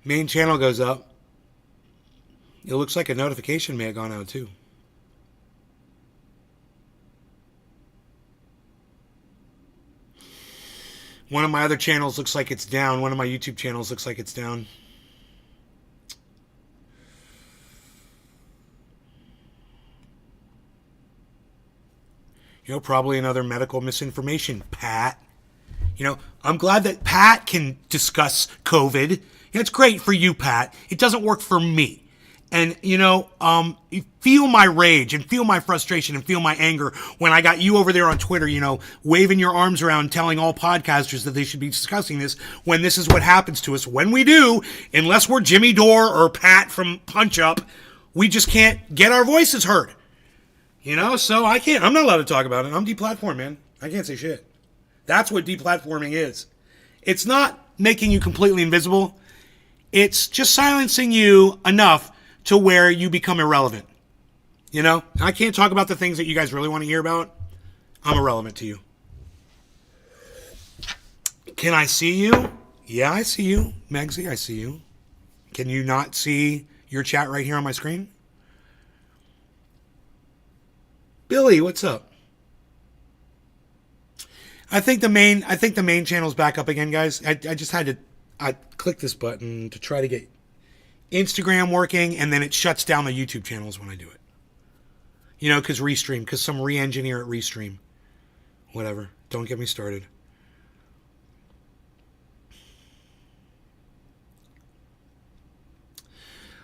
Main channel goes up. It looks like a notification may have gone out too. One of my other channels looks like it's down. One of my YouTube channels looks like it's down. You know, probably another medical misinformation, Pat. You know, I'm glad that Pat can discuss COVID. You know, it's great for you, Pat. It doesn't work for me. And, you know, you feel my rage and feel my frustration and feel my anger when I got you over there on Twitter, you know, waving your arms around, telling all podcasters that they should be discussing this when this is what happens to us. When we do, unless we're Jimmy Dore or Pat from Punch Up, we just can't get our voices heard. You know, so I'm not allowed to talk about it. I'm deplatformed, man. I can't say shit. That's what deplatforming is. It's not making you completely invisible. It's just silencing you enough to where you become irrelevant. You know, I can't talk about the things that you guys really want to hear about. I'm irrelevant to you. Can I see you? Yeah, I see you. Megsy, I see you. Can you not see your chat right here on my screen? Billy, what's up? I think the main channel's back up again, guys. I just had to click this button to try to get Instagram working, and then it shuts down the YouTube channels when I do it. You know, because some re-engineer at Restream. Whatever. Don't get me started.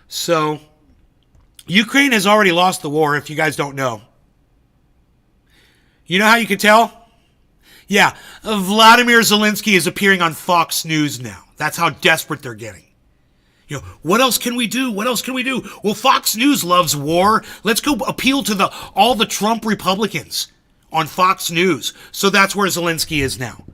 So, Ukraine has already lost the war, if you guys don't know. You know how you can tell? Yeah, Vladimir Zelensky is appearing on Fox News now. That's how desperate they're getting. You know, what else can we do? What else can we do? Well, Fox News loves war. Let's go appeal to all the Trump Republicans on Fox News. So that's where Zelensky is now.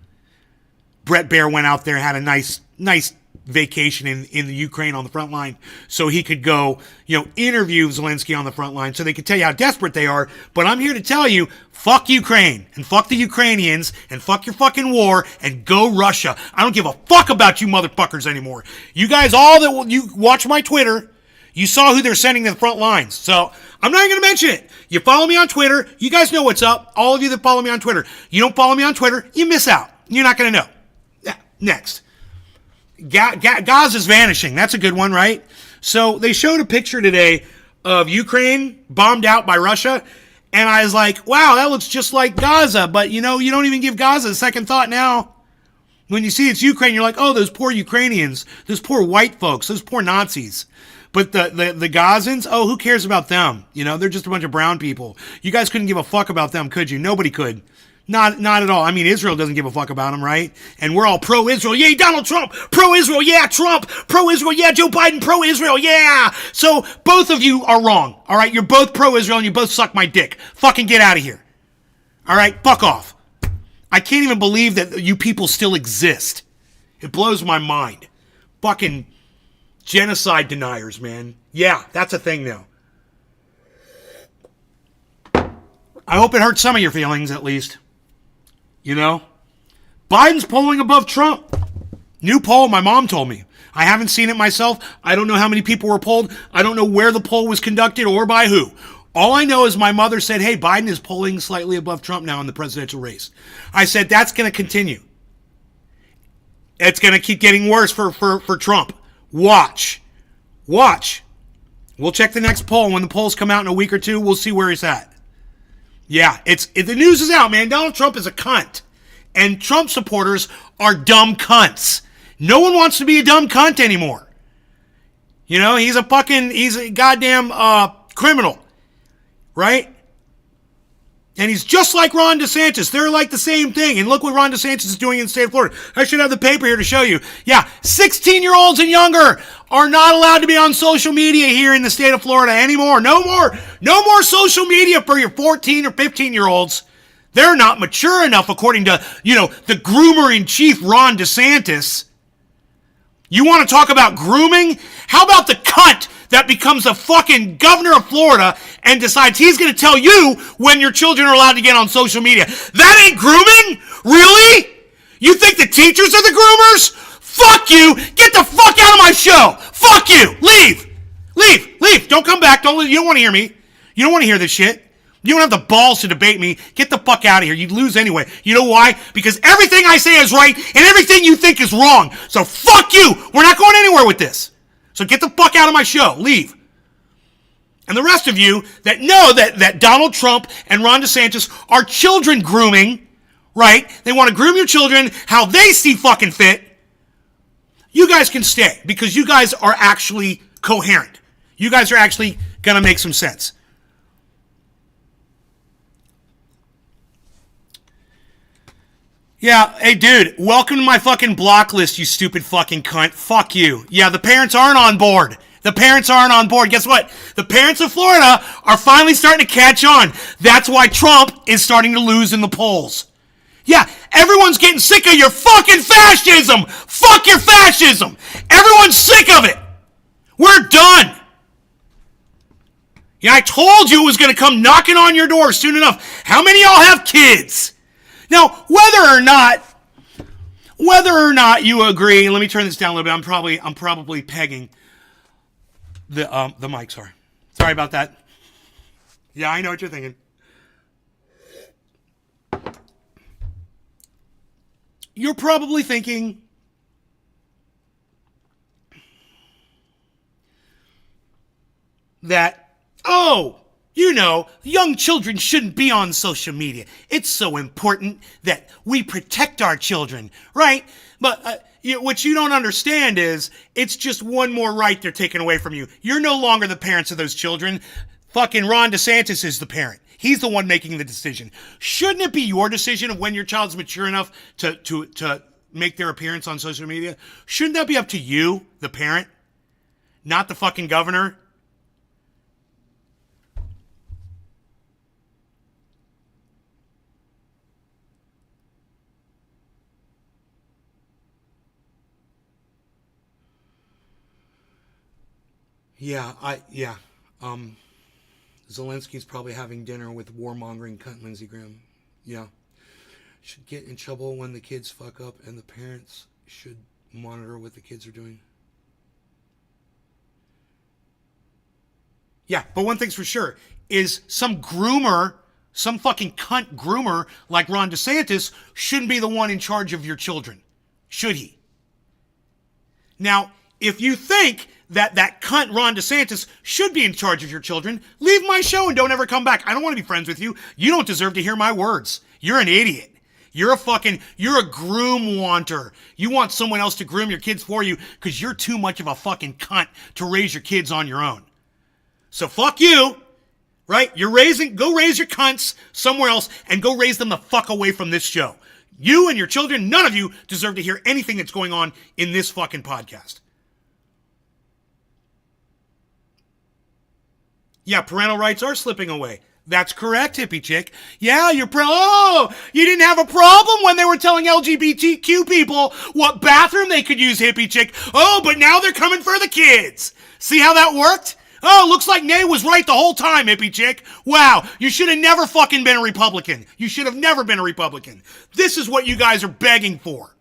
Brett Baer went out there and had a nice vacation in the Ukraine on the front line so he could go, you know, interview Zelensky on the front line so they could tell you how desperate they are. But I'm here to tell you, fuck Ukraine and fuck the Ukrainians and fuck your fucking war and go Russia. I don't give a fuck about you motherfuckers anymore. You guys, all that you watch my Twitter, you saw who they're sending to the front lines. So I'm not even going to mention it. You follow me on Twitter. You guys know what's up. All of you that follow me on Twitter. You don't follow me on Twitter, you miss out. You're not going to know. Yeah, next. Gaza's vanishing. That's a good one, right? So they showed a picture today of Ukraine bombed out by Russia, and I was like, wow, that looks just like Gaza. But, you know, you don't even give Gaza a second thought now. When you see it's Ukraine, you're like, oh, those poor Ukrainians, those poor white folks, those poor Nazis. But the Gazans, oh, who cares about them? You know, they're just a bunch of brown people. You guys couldn't give a fuck about them, could you? Nobody could. Not at all. I mean, Israel doesn't give a fuck about them, right? And we're all pro-Israel. Yay, Donald Trump! Pro-Israel, yeah, Trump! Pro-Israel, yeah, Joe Biden! Pro-Israel, yeah! So, both of you are wrong, all right? You're both pro-Israel and you both suck my dick. Fucking get out of here. All right? Fuck off. I can't even believe that you people still exist. It blows my mind. Fucking genocide deniers, man. Yeah, that's a thing now. I hope it hurts some of your feelings, at least. You know? Biden's polling above Trump. New poll, my mom told me. I haven't seen it myself. I don't know how many people were polled. I don't know where the poll was conducted or by who. All I know is my mother said, hey, Biden is polling slightly above Trump now in the presidential race. I said, that's going to continue. It's going to keep getting worse for Trump. Watch. We'll check the next poll. When the polls come out in a week or two, we'll see where he's at. Yeah, the news is out, man. Donald Trump is a cunt. And Trump supporters are dumb cunts. No one wants to be a dumb cunt anymore. You know, he's a goddamn criminal. Right? And he's just like Ron DeSantis. They're like the same thing. And look what Ron DeSantis is doing in the state of Florida. I should have the paper here to show you. Yeah, 16-year-olds and younger are not allowed to be on social media here in the state of Florida anymore. No more social media for your 14 or 15-year-olds. They're not mature enough, according to, you know, the groomer-in-chief, Ron DeSantis. You want to talk about grooming? How about the cunt that becomes the fucking governor of Florida and decides he's going to tell you when your children are allowed to get on social media? That ain't grooming? Really? You think the teachers are the groomers? Fuck you! Get the fuck out of my show! Fuck you! Leave! Leave! Don't come back. You don't want to hear me. You don't want to hear this shit. You don't have the balls to debate me. Get the fuck out of here. You'd lose anyway. You know why? Because everything I say is right and everything you think is wrong. So fuck you. We're not going anywhere with this. So get the fuck out of my show. Leave. And the rest of you that know that Donald Trump and Ron DeSantis are children grooming, right? They want to groom your children how they see fucking fit. You guys can stay because you guys are actually coherent. You guys are actually going to make some sense. Yeah, hey dude, welcome to my fucking block list, you stupid fucking cunt. Fuck you. Yeah, the parents aren't on board. The parents aren't on board. Guess what? The parents of Florida are finally starting to catch on. That's why Trump is starting to lose in the polls. Yeah, everyone's getting sick of your fucking fascism. Fuck your fascism. Everyone's sick of it. We're done. Yeah, I told you it was going to come knocking on your door soon enough. How many of y'all have kids? Now, whether or not you agree, let me turn this down a little bit. I'm probably pegging the mic. Sorry about that. Yeah, I know what you're thinking. You're probably thinking that, young children shouldn't be on social media. It's so important that we protect our children, right? But what you don't understand is it's just one more right they're taking away from you. You're no longer the parents of those children. Fucking Ron DeSantis is the parent. He's the one making the decision. Shouldn't it be your decision of when your child's mature enough to make their appearance on social media? Shouldn't that be up to you, the parent, not the fucking governor? Zelensky's probably having dinner with warmongering cunt Lindsey Graham. Yeah. Should get in trouble when the kids fuck up, and the parents should monitor what the kids are doing. Yeah, but one thing's for sure is some groomer, some fucking cunt groomer like Ron DeSantis shouldn't be the one in charge of your children. Should he? Now, if you think that cunt Ron DeSantis should be in charge of your children, leave my show and don't ever come back. I don't want to be friends with you. You don't deserve to hear my words. You're an idiot. You're a groom wanter. You want someone else to groom your kids for you because you're too much of a fucking cunt to raise your kids on your own. So fuck you, right? Go raise your cunts somewhere else and go raise them the fuck away from this show. You and your children, none of you deserve to hear anything that's going on in this fucking podcast. Yeah, parental rights are slipping away. That's correct, hippie chick. Yeah, you didn't have a problem when they were telling LGBTQ people what bathroom they could use, hippie chick. Oh, but now they're coming for the kids. See how that worked? Oh, looks like Nay was right the whole time, hippie chick. Wow, you should have never fucking been a Republican. You should have never been a Republican. This is what you guys are begging for.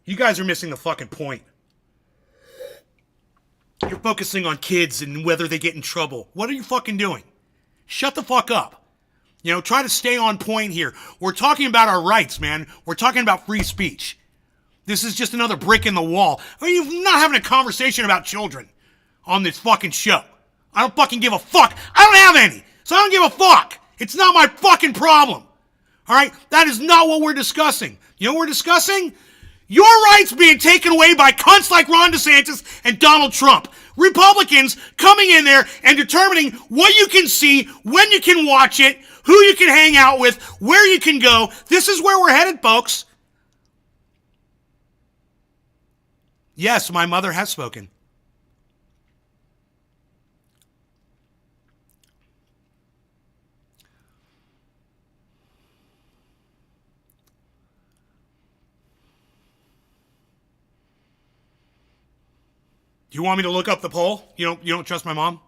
You guys are missing the fucking point. You're focusing on kids and whether they get in trouble. What are you fucking doing? Shut the fuck up. Try to stay on point here. We're talking about our rights, man. We're talking about free speech. This is just another brick in the wall. You're not having a conversation about children on this fucking show. I don't fucking give a fuck. I don't have any, so I don't give a fuck. It's not my fucking problem. All right? That is not what we're discussing. You know what we're discussing? Your rights being taken away by cunts like Ron DeSantis and Donald Trump. Republicans coming in there and determining what you can see, when you can watch it, who you can hang out with, where you can go. This is where we're headed, folks. Yes, my mother has spoken. Do you want me to look up the poll? You don't trust my mom?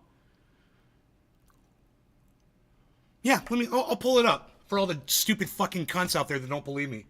Yeah, I'll pull it up. For all the stupid fucking cunts out there that don't believe me.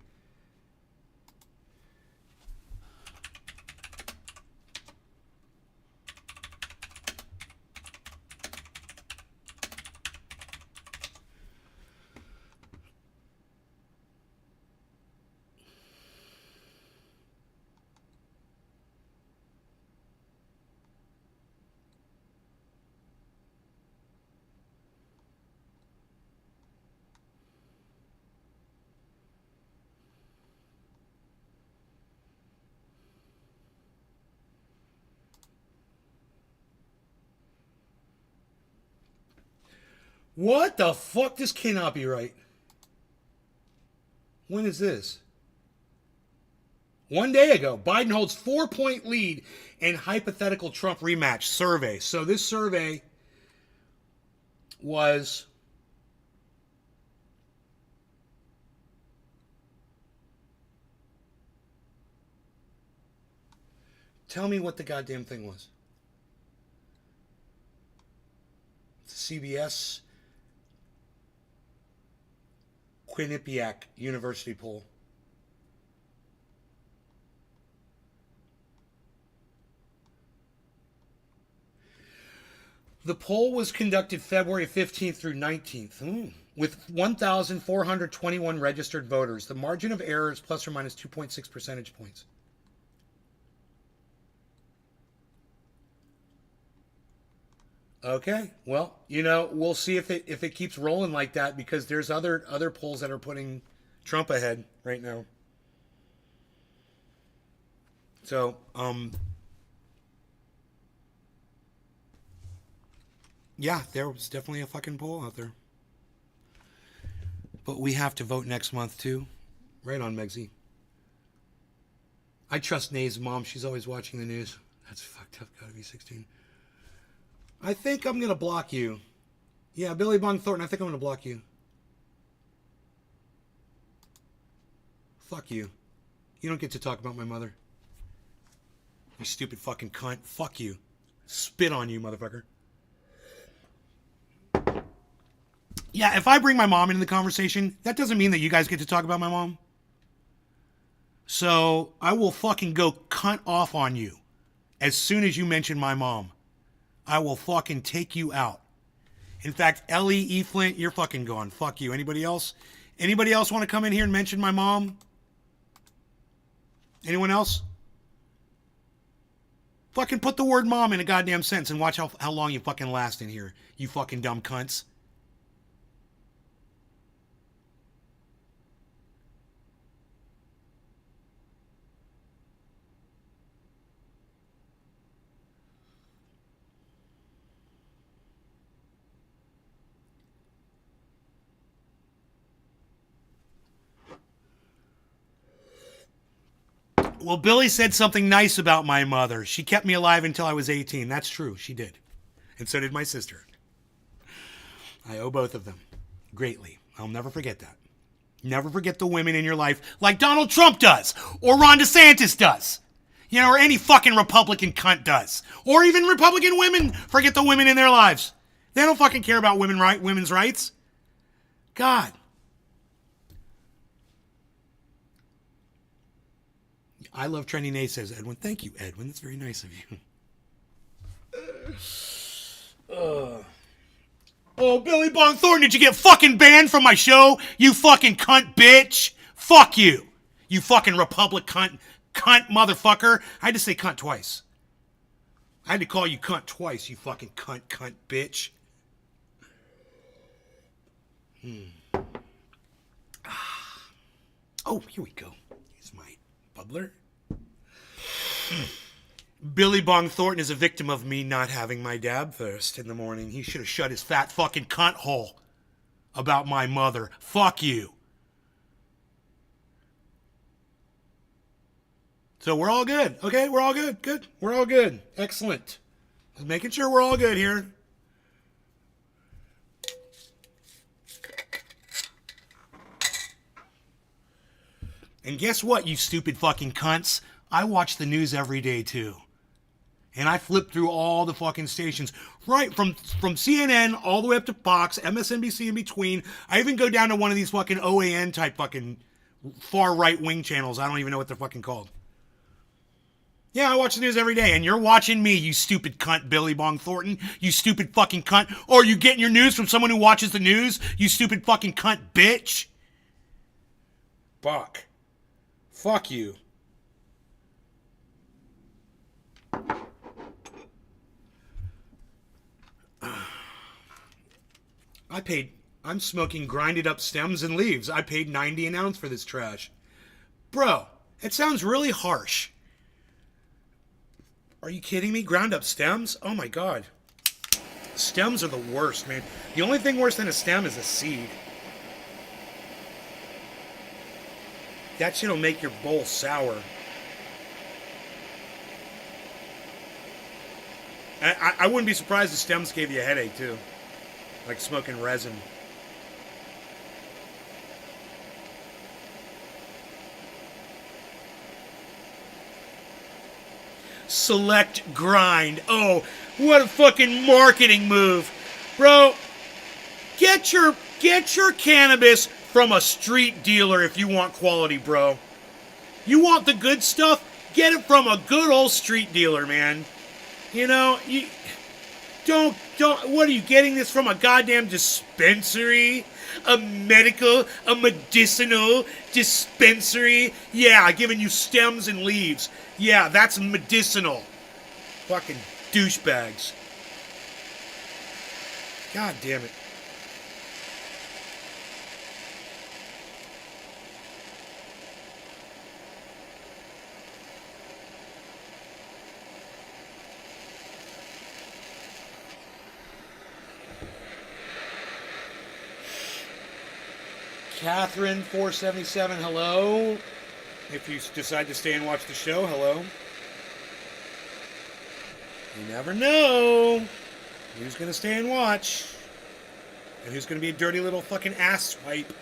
What the fuck? This cannot be right. When is this? 1 day ago, Biden holds 4-point lead in hypothetical Trump rematch survey. So this survey was tell me what the goddamn thing was. It's a CBS Quinnipiac University poll. The poll was conducted February 15th through 19th with 1,421 registered voters. The margin of error is plus or minus 2.6 percentage points. Okay, well, you know, we'll see if it keeps rolling like that, because there's other polls that are putting Trump ahead right now. So, yeah, there was definitely a fucking poll out there. But we have to vote next month too. Right on, Megsy. I trust Nay's mom. She's always watching the news. That's fucked up. Gotta be 16. I think I'm going to block you. Yeah, Billy Bong Thornton, I think I'm going to block you. Fuck you. You don't get to talk about my mother. You stupid fucking cunt. Fuck you. Spit on you, motherfucker. Yeah, if I bring my mom into the conversation, that doesn't mean that you guys get to talk about my mom. So I will fucking go cunt off on you as soon as you mention my mom. I will fucking take you out. In fact, Ellie E. Flint, you're fucking gone. Fuck you. Anybody else? Anybody else want to come in here and mention my mom? Anyone else? Fucking put the word mom in a goddamn sentence and watch how long you fucking last in here. You fucking dumb cunts. Well, Billy said something nice about my mother. She kept me alive until I was 18. That's true. She did. And so did my sister. I owe both of them greatly. I'll never forget that. Never forget the women in your life like Donald Trump does, or Ron DeSantis does. You know, or any fucking Republican cunt does. Or even Republican women forget the women in their lives. They don't fucking care about women's rights. God. I love Trendy Nay, says Edwin. Thank you, Edwin. That's very nice of you. Oh, Billy Bong Thornton, did you get fucking banned from my show? You fucking cunt bitch. Fuck you. You fucking Republic cunt motherfucker. I had to say cunt twice. I had to call you cunt twice, you fucking cunt bitch. Oh, here we go. Here's my bubbler. Billy Bong Thornton is a victim of me not having my dab first in the morning. He should have shut his fat fucking cunt hole about my mother. Fuck you. So we're all good. Okay, we're all good. Good. We're all good. Excellent. Just making sure we're all good here. And guess what, you stupid fucking cunts? I watch the news every day too. And I flipped through all the fucking stations, right from CNN all the way up to Fox, MSNBC in between. I even go down to one of these fucking OAN type fucking far right wing channels. I don't even know what they're fucking called. Yeah, I watch the news every day, and you're watching me, you stupid cunt, Billy Bong Thornton, you stupid fucking cunt. Or are you getting your news from someone who watches the news, you stupid fucking cunt bitch? Fuck. Fuck you. I'm smoking grinded up stems and leaves. I paid 90 an ounce for this trash. Bro, it sounds really harsh. Are you kidding me? Ground up stems? Oh my god. Stems are the worst, man. The only thing worse than a stem is a seed. That shit'll make your bowl sour. I wouldn't be surprised if stems gave you a headache, too. Like smoking resin. Select grind. Oh, what a fucking marketing move. Bro, get your cannabis from a street dealer if you want quality, bro. You want the good stuff? Get it from a good old street dealer, man. You know, you don't, what are you getting this from? A goddamn dispensary? A medicinal dispensary? Yeah, giving you stems and leaves. Yeah, that's medicinal. Fucking douchebags. God damn it. Catherine 477, hello. If you decide to stay and watch the show, hello. You never know who's going to stay and watch. And who's going to be a dirty little fucking ass swipe.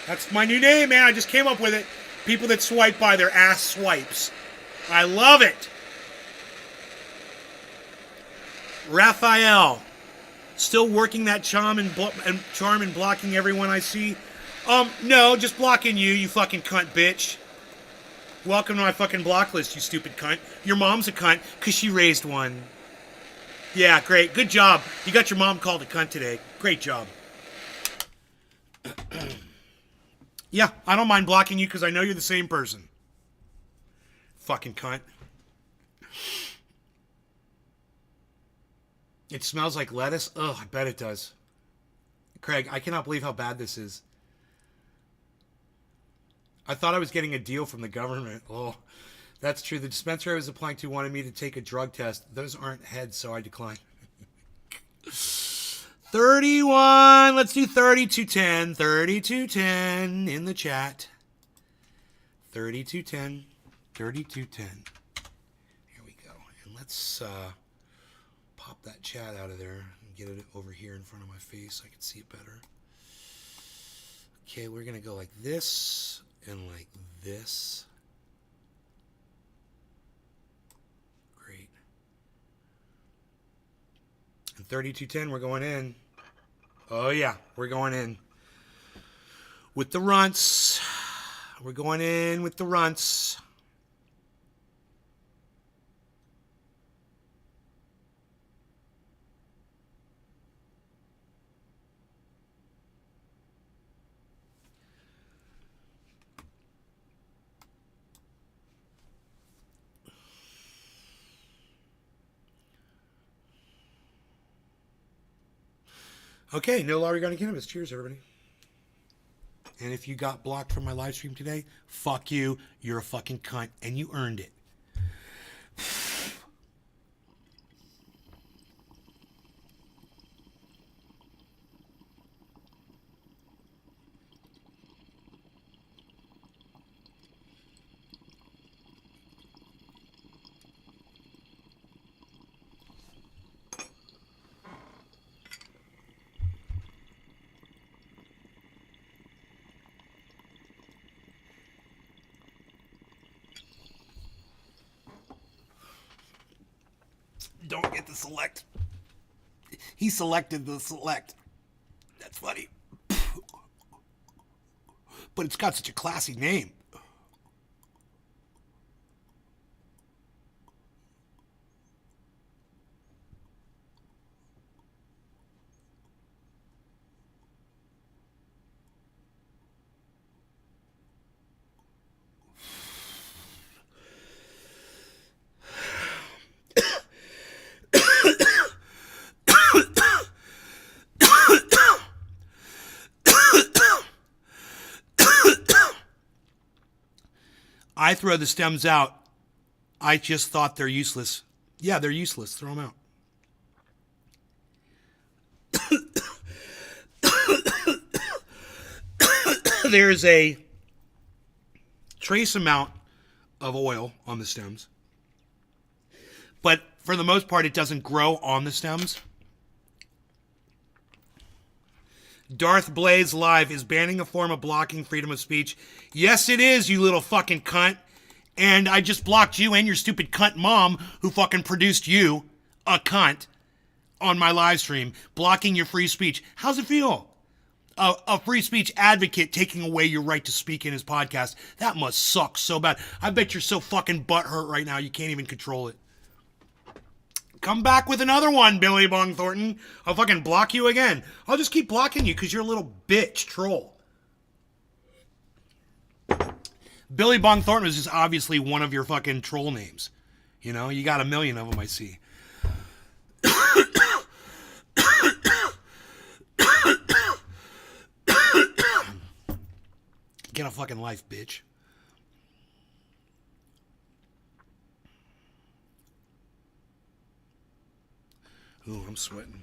That's my new name, man. I just came up with it. People that swipe by their ass swipes. I love it. Raphael. Still working that charm and blocking everyone I see? No, just blocking you, you fucking cunt bitch. Welcome to my fucking block list, you stupid cunt. Your mom's a cunt, because she raised one. Yeah, great. Good job. You got your mom called a cunt today. Great job. Yeah, I don't mind blocking you, because I know you're the same person. Fucking cunt. It smells like lettuce? Ugh, I bet it does. Craig, I cannot believe how bad this is. I thought I was getting a deal from the government. Oh, that's true. The dispensary I was applying to wanted me to take a drug test. Those aren't heads, so I declined. 31. Let's do 3210. 3210 in the chat. 3210. 3210. Here we go. And let's... pop that chat out of there and get it over here in front of my face so I can see it better. Okay, we're going to go like this and like this. Great. And 3210, we're going in. Oh, yeah, we're going in. With the runts. We're going in with the runts. Okay, no law regarding cannabis. Cheers, everybody. And if you got blocked from my live stream today, fuck you. You're a fucking cunt, and you earned it. don't get the select. He selected the select. That's funny. But it's got such a classy name. I throw the stems out. I just thought they're useless. Yeah, they're useless. Throw them out. There's a trace amount of oil on the stems. But for the most part, it doesn't grow on the stems. Darth Blaze Live is banning a form of blocking freedom of speech. Yes, it is, you little fucking cunt. And I just blocked you and your stupid cunt mom who fucking produced you, a cunt, on my live stream, blocking your free speech. How's it feel? A free speech advocate taking away your right to speak in his podcast. That must suck so bad. I bet you're so fucking butthurt right now you can't even control it. Come back with another one, Billy Bong Thornton. I'll fucking block you again. I'll just keep blocking you because you're a little bitch troll. Billy Bong Thornton is just obviously one of your fucking troll names. You know, you got a million of them, I see. Get a fucking life, bitch. Ooh, I'm sweating.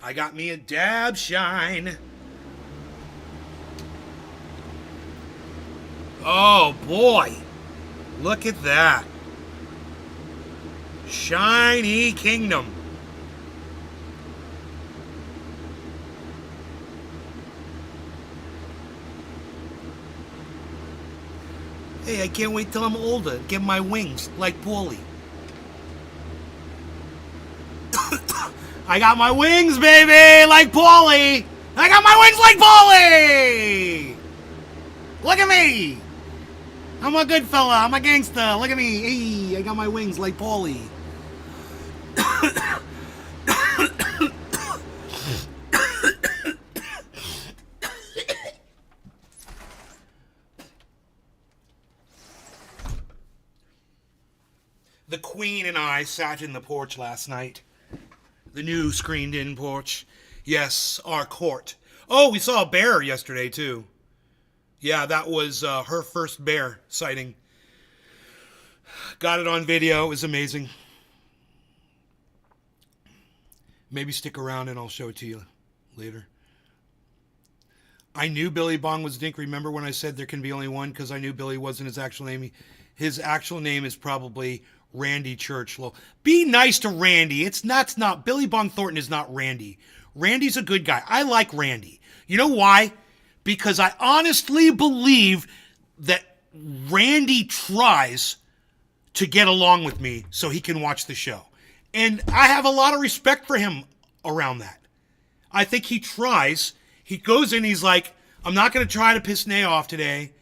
I got me a dab shine. Oh, boy. Look at that. Shiny Kingdom. Hey, I can't wait till I'm older. Get my wings like Paulie. I got my wings, baby, like Paulie. I got my wings like Paulie. Look at me. I'm a good fella. I'm a gangster. Look at me. Hey, I got my wings like Paulie. The Queen and I sat in the porch last night. The new screened-in porch. Yes, our court. Oh, we saw a bear yesterday, too. Yeah, that was her first bear sighting. Got it on video. It was amazing. Maybe stick around and I'll show it to you later. I knew Billy Bong was Dink. Remember when I said there can be only one? Because I knew Billy wasn't his actual name. His actual name is probably Randy Churchlow. Be nice to Randy. It's not. Billy Bong Thornton is not Randy. Randy's a good guy. I like Randy. You know why? Because I honestly believe that Randy tries to get along with me so he can watch the show. And I have a lot of respect for him around that. I think he tries. He goes in, he's like, I'm not going to try to piss Nay off today.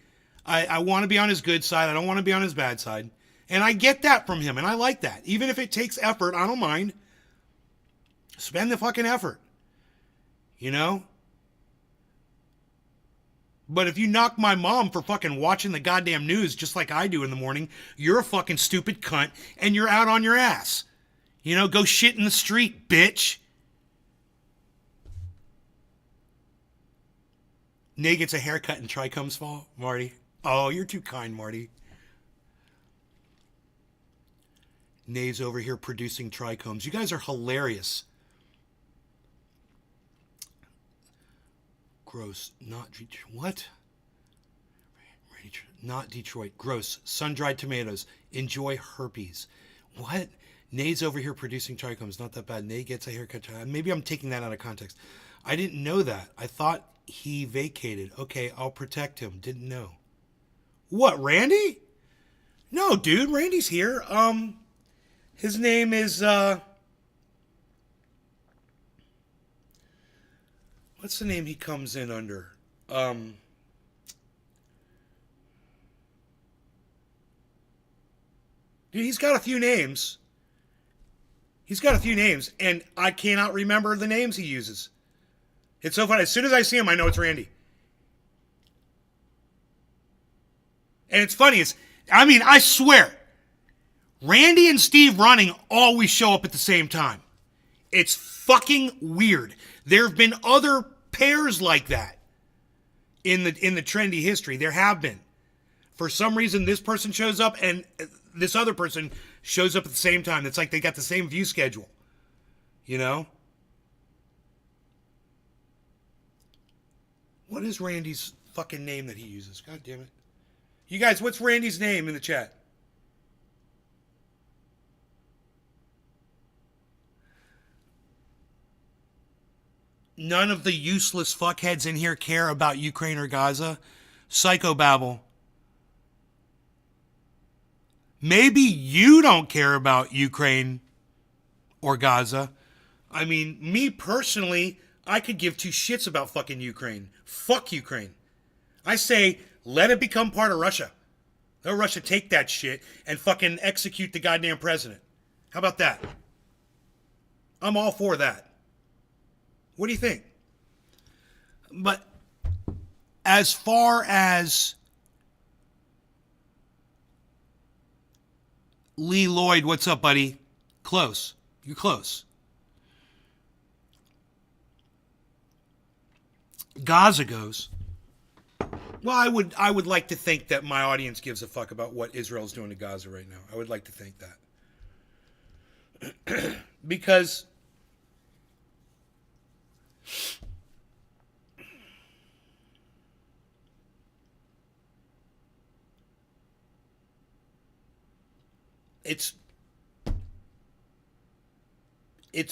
I want to be on his good side. I don't want to be on his bad side. And I get that from him, and I like that. Even if it takes effort, I don't mind. Spend the fucking effort. You know? But if you knock my mom for fucking watching the goddamn news just like I do in the morning, you're a fucking stupid cunt, and you're out on your ass. You know, go shit in the street, bitch. Nay gets a haircut and trichomes fall, Marty. Oh, you're too kind, Marty. Nay's over here producing trichomes. You guys are hilarious. Gross. Not what? Not Detroit. Gross. Sun-dried tomatoes. Enjoy herpes. What? Nay's over here producing trichomes. Not that bad. Nay gets a haircut. Maybe I'm taking that out of context. I didn't know that. I thought he vacated. Okay, I'll protect him. Didn't know. What, Randy? No, dude. Randy's here. His name is, what's the name he comes in under? Dude, he's got a few names. He's got a few names, and I cannot remember the names he uses. It's so funny. As soon as I see him, I know it's Randy. And it's funny. I swear, Randy and Steve Running always show up at the same time. It's fucking weird. There have been other pairs like that in the trendy history. There have been. For some reason, this person shows up and this other person shows up at the same time. It's like they got the same view schedule. You know? What is Randy's fucking name that he uses? God damn it. You guys, what's Randy's name in the chat? None of the useless fuckheads in here care about Ukraine or Gaza. Psychobabble. Maybe you don't care about Ukraine or Gaza. I mean, me personally, I could give two shits about fucking Ukraine. Fuck Ukraine. I say, let it become part of Russia. Let Russia take that shit and fucking execute the goddamn president. How about that? I'm all for that. What do you think? But as far as Lee Lloyd, what's up, buddy? Close. You're close. Gaza goes. Well, I would like to think that my audience gives a fuck about what Israel's doing to Gaza right now. I would like to think that. Because it's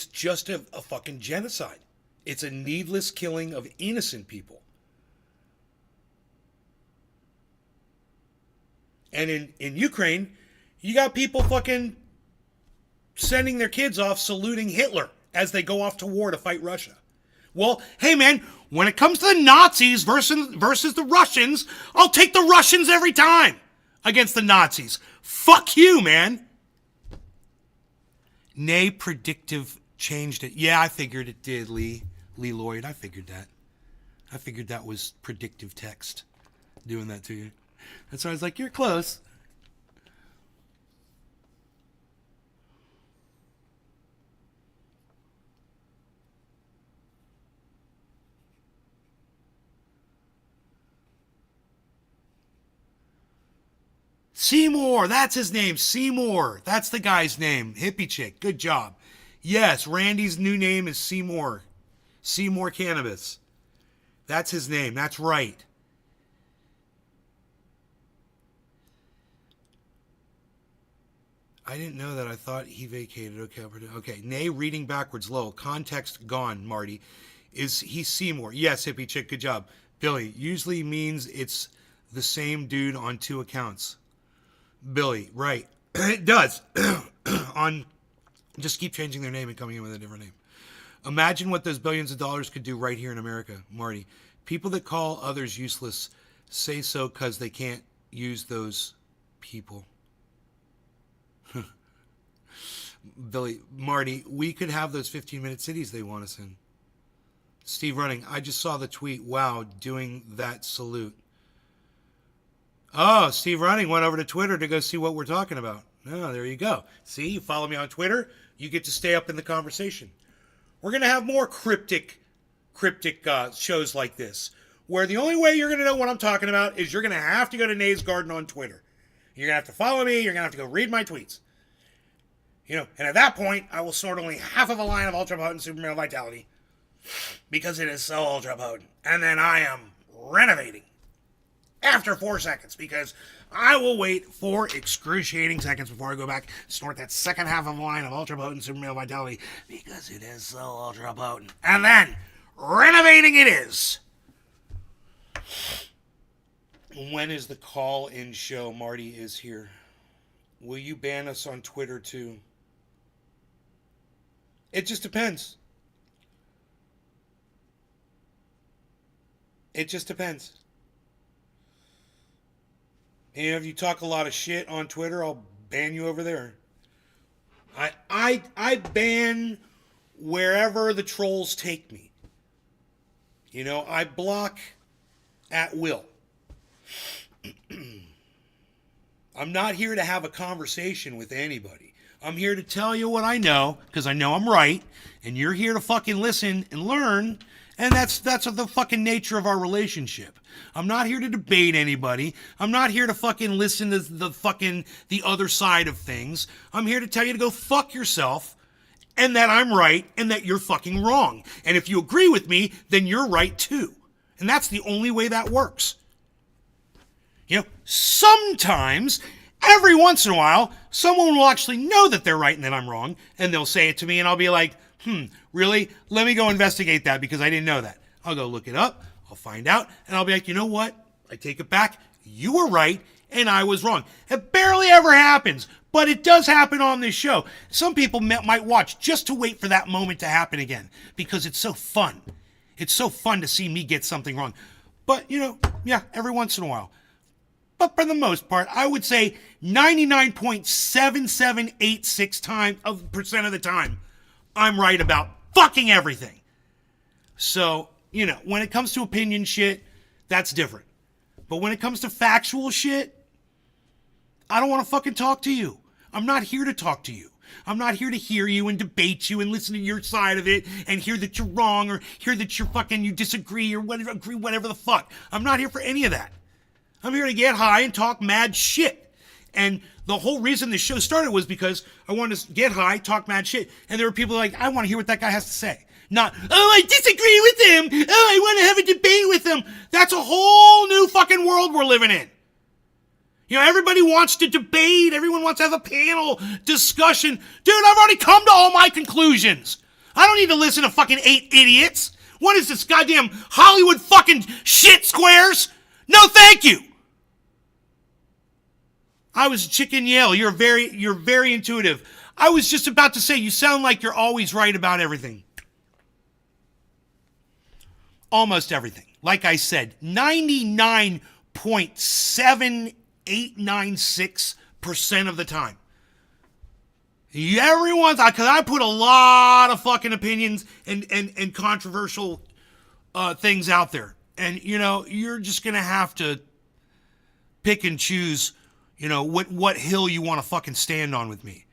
just a fucking genocide. It's a needless killing of innocent people. And in Ukraine, you got people fucking sending their kids off saluting Hitler as they go off to war to fight Russia. Well, hey man, when it comes to the Nazis versus the Russians, I'll take the Russians every time against the Nazis. Fuck you, man. Nay predictive changed it. Yeah, I figured it did, Lee Lloyd. I figured that. I figured that was predictive text doing that to you. And so I was like, you're close. Seymour, that's his name. Seymour. That's the guy's name. Hippie chick. Good job. Yes, Randy's new name is Seymour. Seymour Cannabis. That's his name. That's right. I didn't know that. I thought he vacated. Okay. Nay, reading backwards. Low. Context gone, Marty. Is he Seymour? Yes, hippie chick. Good job. Billy. Usually means it's the same dude on two accounts. Billy. Right. It does. Just keep changing their name and coming in with a different name. Imagine what those billions of dollars could do right here in America, Marty. People that call others useless say so because they can't use those people. Billy, Marty, we could have those 15-minute cities they want us in. Steve Running, I just saw the tweet. Wow, doing that salute. Oh, Steve Running went over to Twitter to go see what we're talking about. Oh, there you go. See, you follow me on Twitter, you get to stay up in the conversation. We're going to have more cryptic shows like this, where the only way you're going to know what I'm talking about is you're going to have to go to Nay's Garden on Twitter. You're going to have to follow me. You're going to have to go read my tweets. You know, and at that point, I will snort only half of a line of ultra potent super male vitality because it is so ultra potent. And then I am renovating after 4 seconds because I will wait 4 excruciating seconds before I go back, snort that second half of a line of ultra potent super male vitality because it is so ultra potent. And then renovating it is. When is the call-in show? Marty is here. Will you ban us on Twitter too? It just depends. It just depends. And if you talk a lot of shit on Twitter, I'll ban you over there. I ban wherever the trolls take me. You know, I block at will. I'm not here to have a conversation with anybody. I'm here to tell you what I know, because I know I'm right, and you're here to fucking listen and learn, and that's the fucking nature of our relationship. I'm not here to debate anybody. I'm not here to fucking listen to the other side of things. I'm here to tell you to go fuck yourself, and that I'm right, and that you're fucking wrong. And if you agree with me, then you're right too. And that's the only way that works. You know, sometimes, every once in a while, someone will actually know that they're right and that I'm wrong, and they'll say it to me, and I'll be like, really? Let me go investigate that because I didn't know that. I'll go look it up, I'll find out, and I'll be like, you know what? I take it back. You were right, and I was wrong. It barely ever happens, but it does happen on this show. Some people might watch just to wait for that moment to happen again because it's so fun. It's so fun to see me get something wrong. But, you know, yeah, every once in a while. But for the most part, I would say 99.7786% of the time, I'm right about fucking everything. So, you know, when it comes to opinion shit, that's different. But when it comes to factual shit, I don't want to fucking talk to you. I'm not here to talk to you. I'm not here to hear you and debate you and listen to your side of it and hear that you're wrong or hear that you disagree or whatever the fuck. I'm not here for any of that. I'm here to get high and talk mad shit. And the whole reason this show started was because I wanted to get high, talk mad shit. And there were people like, I want to hear what that guy has to say. Not, oh, I disagree with him. Oh, I want to have a debate with him. That's a whole new fucking world we're living in. You know, everybody wants to debate. Everyone wants to have a panel discussion. Dude, I've already come to all my conclusions. I don't need to listen to fucking 8 idiots. What is this goddamn Hollywood fucking shit squares? No, thank you. I was Chicken Yale. You're very intuitive. I was just about to say, you sound like you're always right about everything. Almost everything. Like I said, 99.7896% of the time. Everyone's, because I put a lot of fucking opinions and controversial things out there. And, you know, you're just going to have to pick and choose, you know, what hill you want to fucking stand on with me.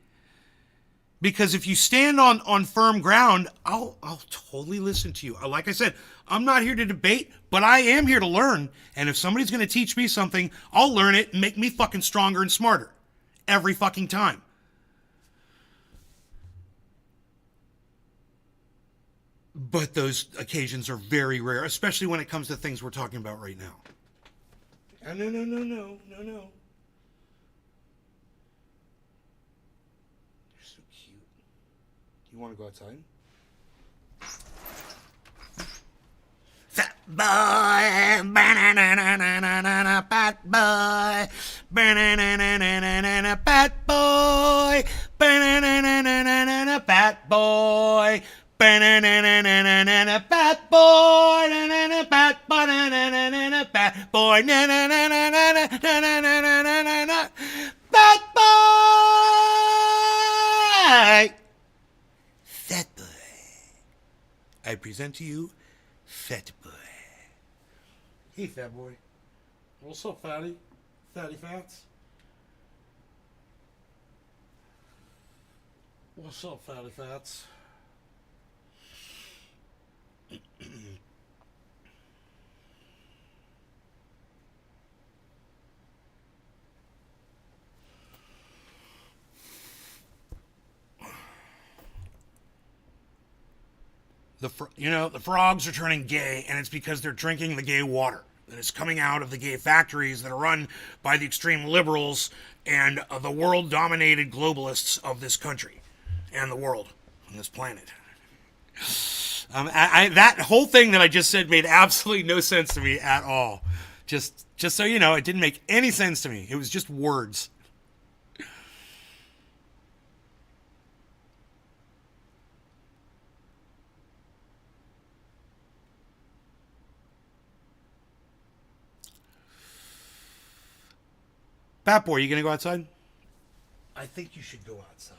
Because if you stand on firm ground, I'll totally listen to you. Like I said, I'm not here to debate, but I am here to learn. And if somebody's going to teach me something, I'll learn it and make me fucking stronger and smarter. Every fucking time. But those occasions are very rare, especially when it comes to things we're talking about right now. No. You're so cute. You want to go outside? Fat boy, banana, fat boy, banana, fat boy, banana, fat boy. Ba-na-na-na-na-na-na, fat boy, na-na-na, fat boy, na-na-na-na-na, fat boy, na-na-na-na-na-na-na-na-na-na, fat boy, fat boy. I present to you, fat boy. Hey, fat boy. What's up, fatty? Fatty fats? What's up, fatty fats? The frogs are turning gay, and it's because they're drinking the gay water that is coming out of the gay factories that are run by the extreme liberals and the world-dominated globalists of this country and the world on this planet. That whole thing that I just said made absolutely no sense to me at all. Just so you know, it didn't make any sense to me. It was just words. Bat Boy, you gonna go outside? I think you should go outside.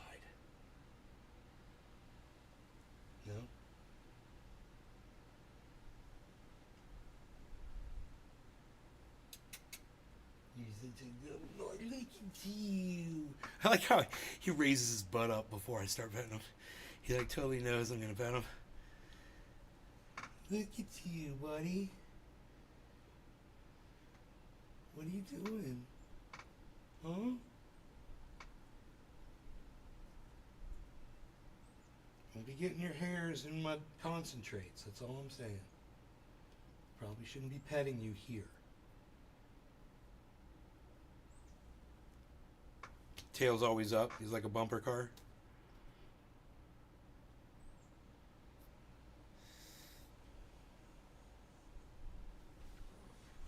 No? Look at you. I like how he raises his butt up before I start petting him. He like totally knows I'm gonna pet him. Look at you, buddy. What are you doing? Huh? Don't be getting your hairs in my concentrates. That's all I'm saying. Probably shouldn't be petting you here. Tail's always up. He's like a bumper car.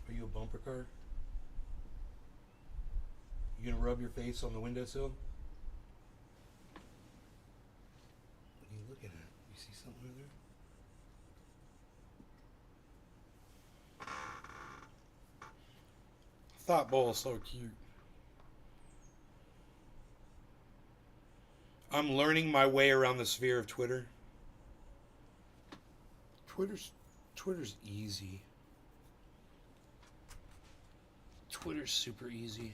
Are you a bumper car? You gonna rub your face on the windowsill? What are you looking at? You see something over there? Thought ball is so cute. I'm learning my way around the sphere of Twitter. Twitter's easy. Twitter's super easy.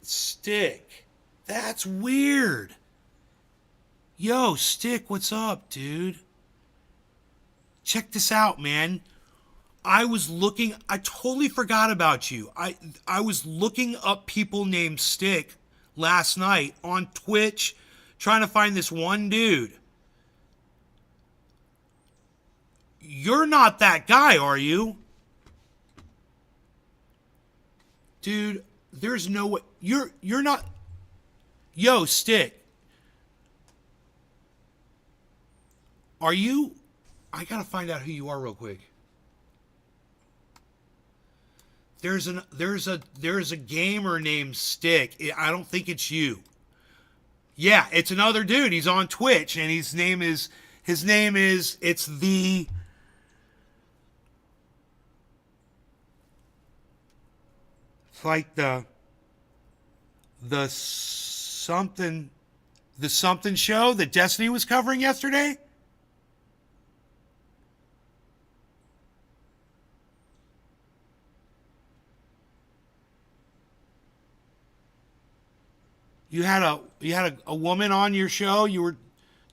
Stick. That's weird. Yo, Stick, what's up, dude? Check this out, man. I totally forgot about you. I was looking up people named Stick last night on Twitch, trying to find this one dude. You're not that guy, are you? Dude, there's no way. You're not. Yo, Stick. Are you? I gotta find out who you are real quick. There's a gamer named Stick. I don't think it's you. Yeah, it's another dude. He's on Twitch, and it's like the something show that Destiny was covering yesterday. You had a woman on your show. You were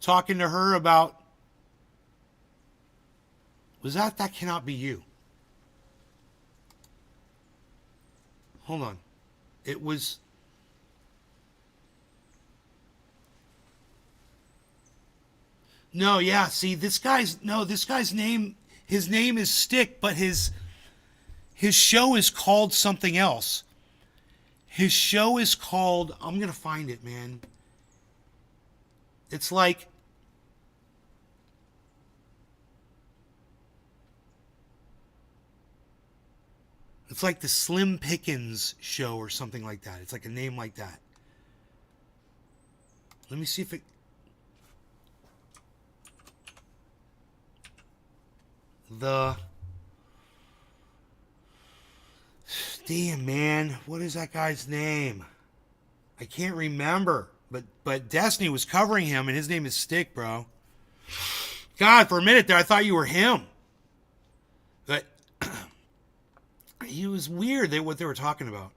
talking to her about. That cannot be you. Hold on. It was. No, yeah. See, this guy's name. His name is Stick, but his show is called something else. His show is called, I'm going to find it, man. It's like, the Slim Pickens show or something like that. It's like a name like that. Let me see if it... Damn, man. What is that guy's name? I can't remember. But Destiny was covering him, and his name is Stick, bro. God, for a minute there, I thought you were him. But he was weird. What they were talking about.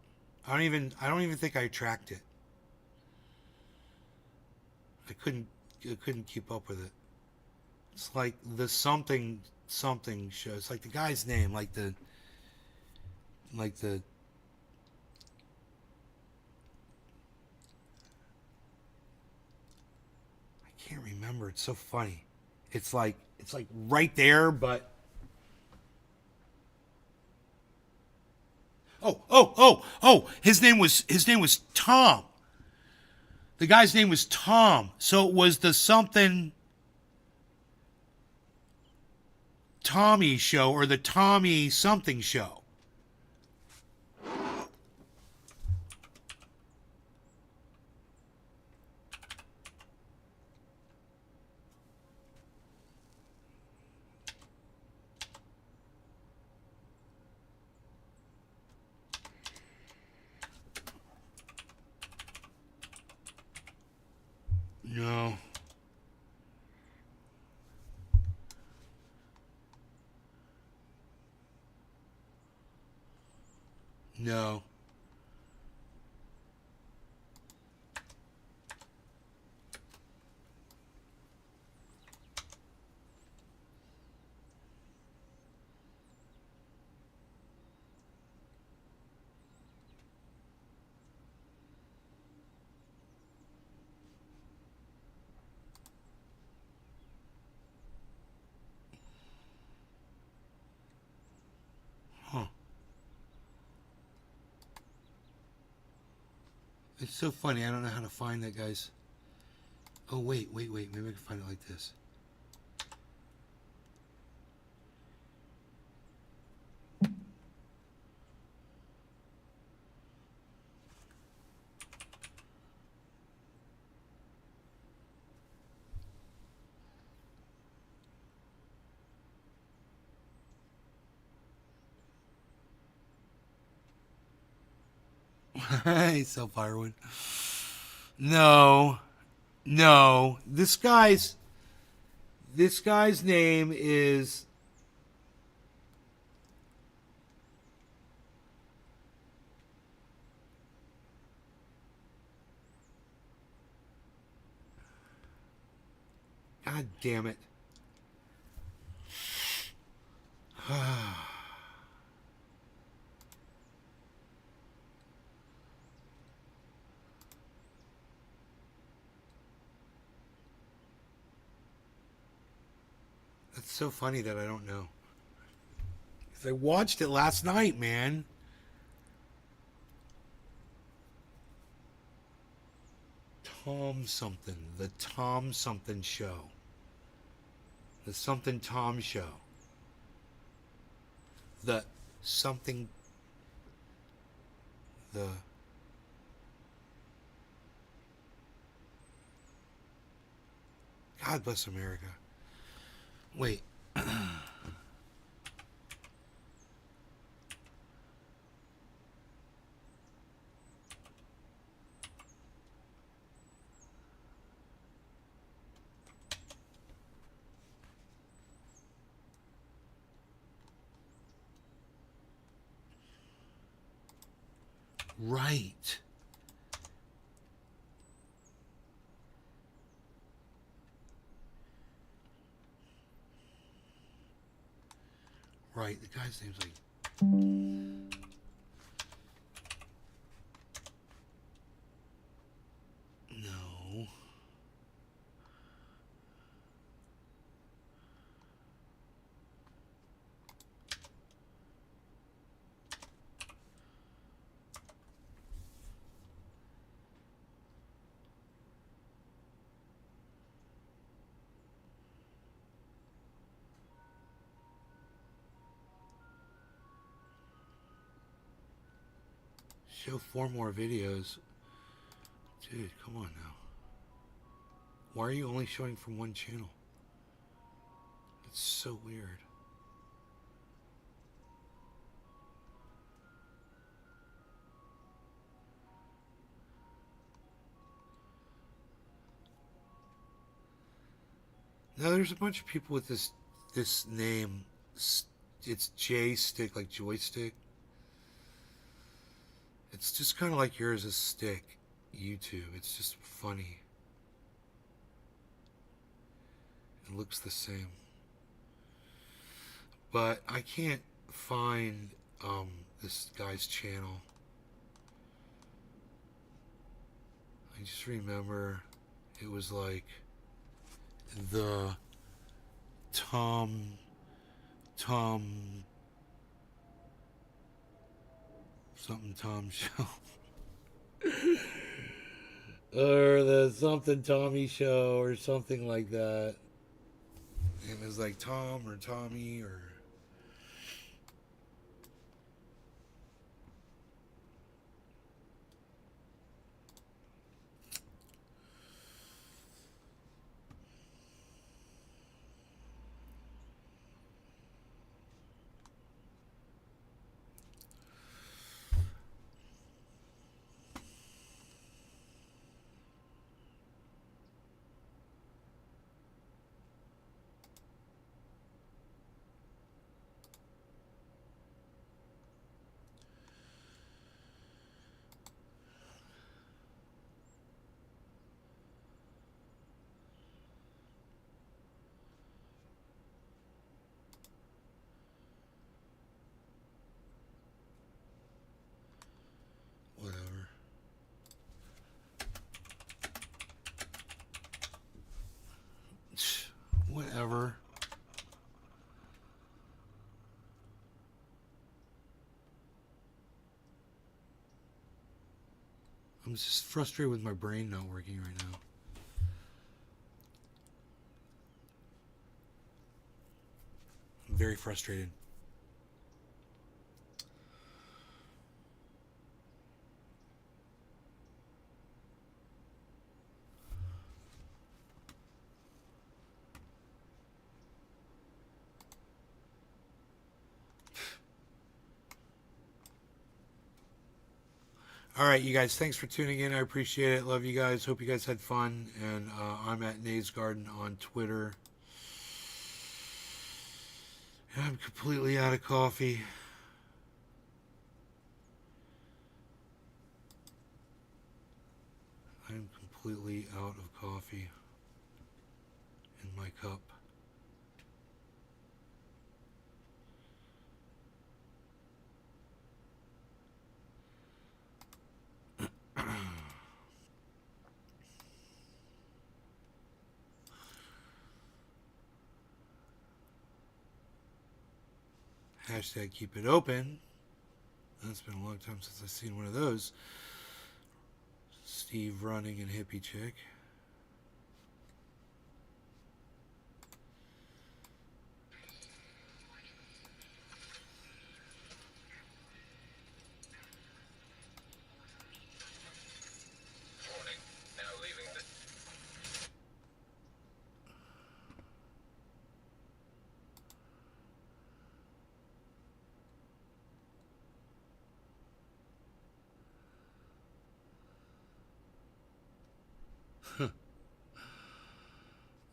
I don't even think I tracked it. I couldn't keep up with it. It's like the something show. It's like the guy's name, like the I can't remember. It's so funny. It's like right there, but oh, his name was Tom. The guy's name was Tom. So it was the something Tommy show or the Tommy something show. No. No. Huh. It's so funny. I don't know how to find that, guys. Oh, wait. Maybe I can find it like this. Hey, sell firewood. No. No. This guy's name is God damn it. That's so funny that I don't know. 'Cause I watched it last night, man. Tom something. The Tom something show. The something Tom show. The something. The. God bless America. Wait. Right. Right. The guy's name's like. No. Show 4 more videos. Dude, come on now. Why are you only showing from one channel? It's so weird. Now there's a bunch of people with this name. It's J Stick, like joystick. It's just kind of like yours is Stick. YouTube. It's just funny. It looks the same. But I can't find this guy's channel. I just remember it was like the Tom something Tom show. Or the something Tommy show or something like that. It was like Tom or Tommy or I'm just frustrated with my brain not working right now. I'm very frustrated. All right, you guys, thanks for tuning in. I appreciate it. Love you guys. Hope you guys had fun. And I'm at Nay's Garden on Twitter. I'm completely out of coffee. I'm completely out of coffee in my cup. Hashtag keep it open. That's been a long time since I've seen one of those. Steve running and hippie chick.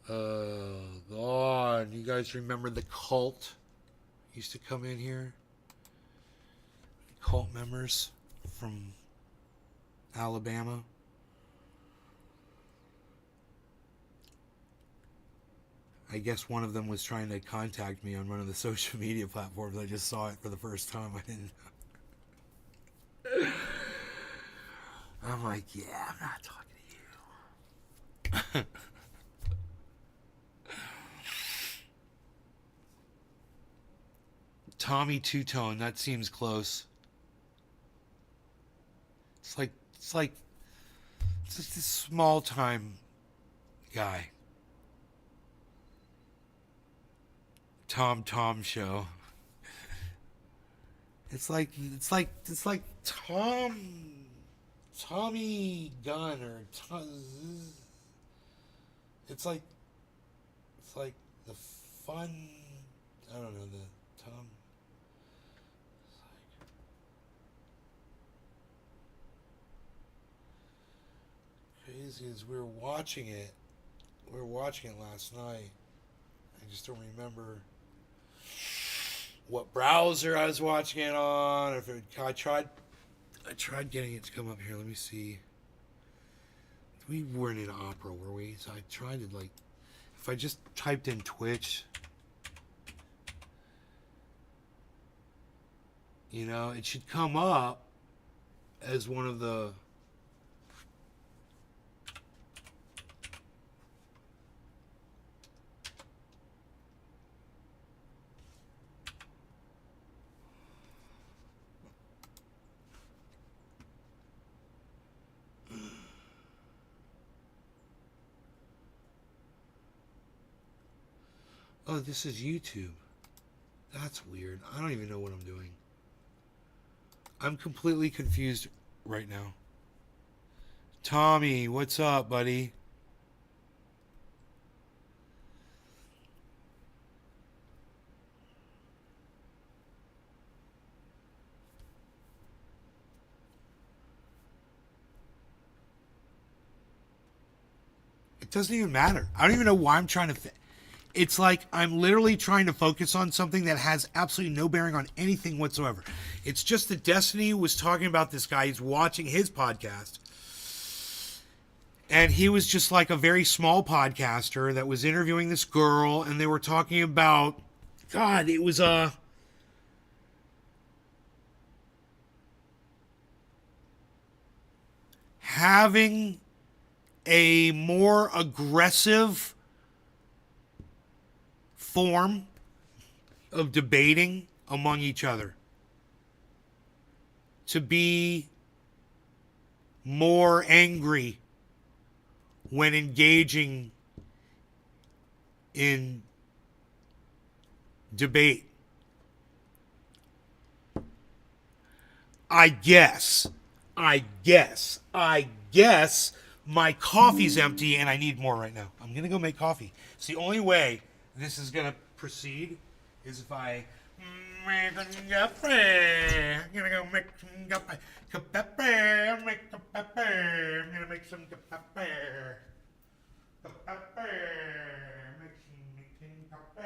Oh, God. You guys remember the cult? Used to come in here. Cult members from Alabama. I guess one of them was trying to contact me on one of the social media platforms. I just saw it for the first time. I didn't know. I'm like, yeah, I'm not talking to you. Tommy Two-Tone, that seems close. It's just a small time guy. Tom show. It's like Tommy Gunn or it's like the fun, I don't know, the Tom. Crazy as we were watching it last night. I just don't remember what browser I was watching it on. Or if I tried getting it to come up here. Let me see. We weren't in Opera, were we? So I tried to, like, if I just typed in Twitch, you know, it should come up as one of the. Oh, this is YouTube. That's weird. I don't even know what I'm doing. I'm completely confused right now. Tommy, what's up, buddy? It doesn't even matter. I don't even know why I'm trying to. It's like I'm literally trying to focus on something that has absolutely no bearing on anything whatsoever. It's just that Destiny was talking about this guy. He's watching his podcast. And he was just like a very small podcaster that was interviewing this girl. And they were talking about, God, it was having a more aggressive form of debating among each other, to be more angry when engaging in debate. I guess my coffee's empty and I need more right now. I'm going to go make coffee. It's the only way this is going to proceed is if I make some coffee. I'm going to go make some coffee. Make some coffee. I'm going to make some coffee. Making coffee.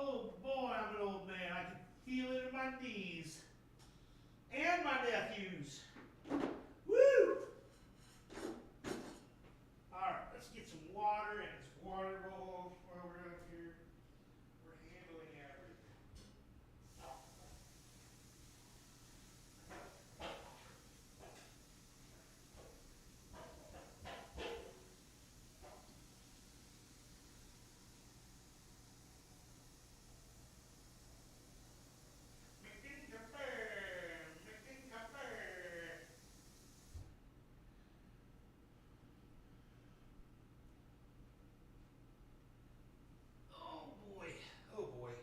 Oh boy, I'm an old man. I can feel it in my knees. And my nephews. Woo! Alright, let's get some water and this water bowl while we're up here. We're handling everything. Making café, making café. Oh boy, oh boy.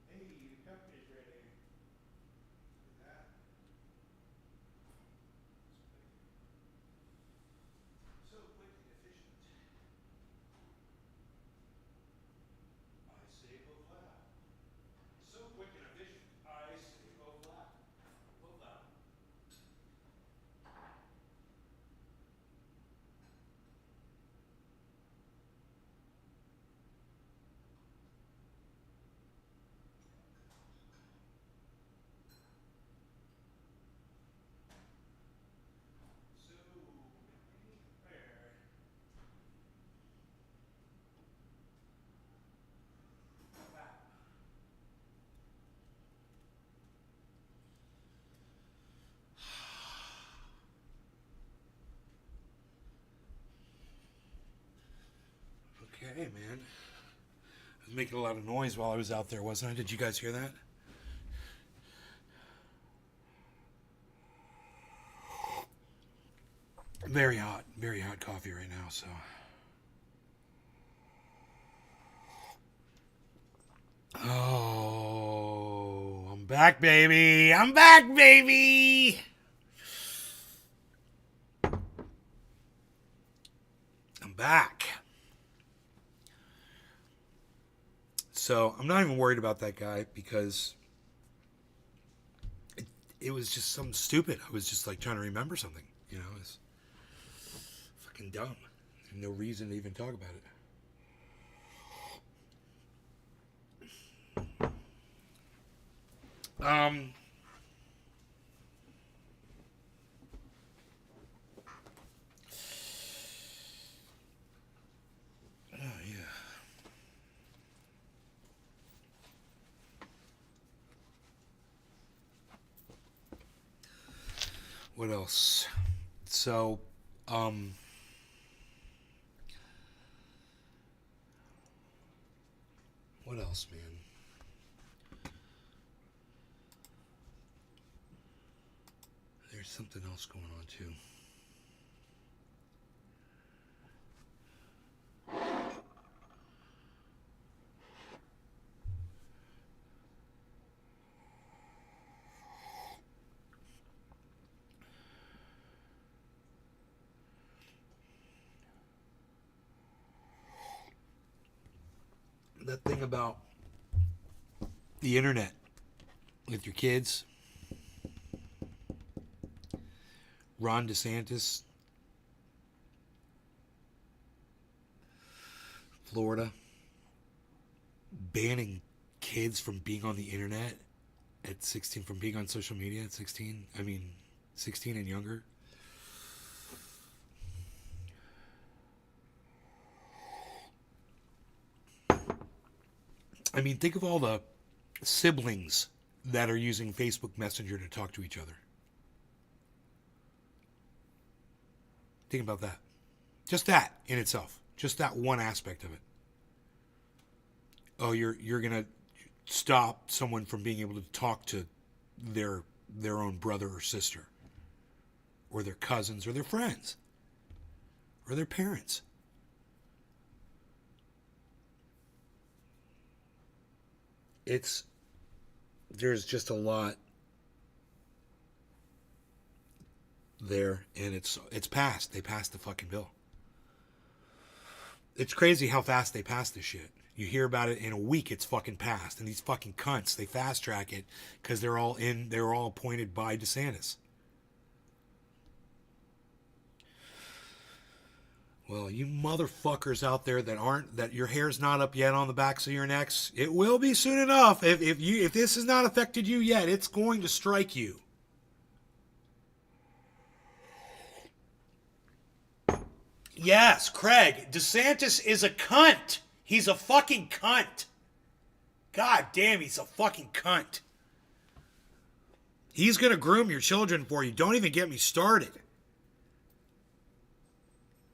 Hey, the cup is ready. Look at that. So quick and efficient. I say both loud. So quick and efficient. I say both loud. Both loud. So making fair. Wow. Okay, man. I was making a lot of noise while I was out there, wasn't I? Did you guys hear that? Very hot coffee right now, so. Oh, I'm back, baby. I'm back, baby. I'm back. So I'm not even worried about that guy because it was just something stupid. I was just like trying to remember something. You know, it's fucking dumb. No reason to even talk about it. Oh yeah. What else? So, what else, man? There's something else going on too. That thing about the internet with your kids. Ron DeSantis, Florida, banning kids from being on the internet at 16, from being on social media at 16. I mean, 16 and younger. I mean, think of all the siblings that are using Facebook Messenger to talk to each other. Think about that. Just that in itself. Just that one aspect of it. Oh, you're gonna stop someone from being able to talk to their own brother or sister, or their cousins, or their friends, or their parents. There's just a lot there, and it's passed. They passed the fucking bill. It's crazy how fast they pass this shit. You hear about it in a week, it's fucking passed. And these fucking cunts, they fast track it because they're all appointed by DeSantis. Well, you motherfuckers out there that your hair's not up yet on the backs of your necks, it will be soon enough. If this has not affected you yet, it's going to strike you. Yes, Craig, DeSantis is a cunt. He's a fucking cunt. God damn, he's a fucking cunt. He's going to groom your children for you. Don't even get me started.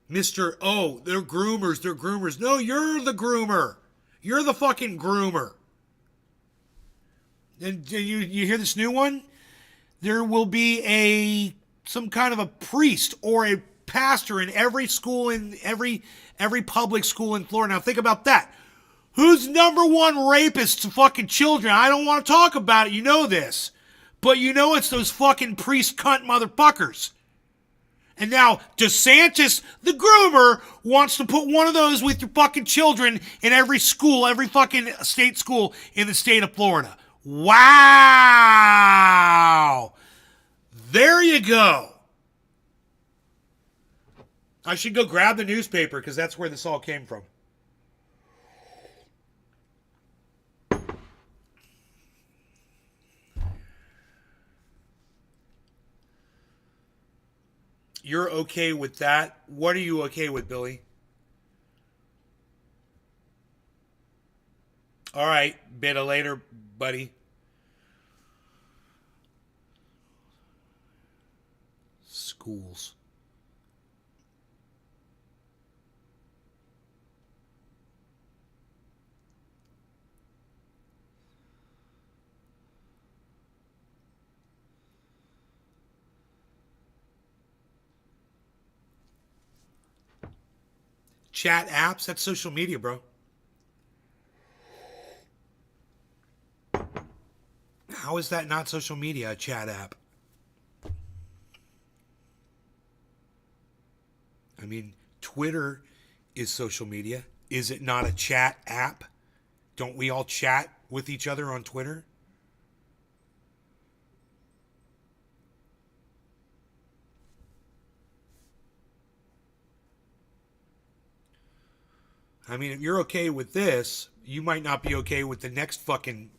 Mr. Oh, they're groomers. No, you're the groomer. You're the fucking groomer. And you hear this new one? There will be some kind of a priest or a pastor in every school, in every public school in Florida. Now think about that. Who's number one rapist to fucking children? I don't want to talk about it. You know this. But you know it's those fucking priest cunt motherfuckers. And now DeSantis, the groomer, wants to put one of those with your fucking children in every school, every fucking state school in the state of Florida. Wow. There you go. I should go grab the newspaper because that's where this all came from. You're okay with that? What are you okay with, Billy? All right, beta later, buddy. Schools. Chat apps, that's social media, bro. How is that not social media, a chat app? I mean, Twitter is social media. Is it not a chat app? Don't we all chat with each other on Twitter? I mean, if you're okay with this, you might not be okay with the next fucking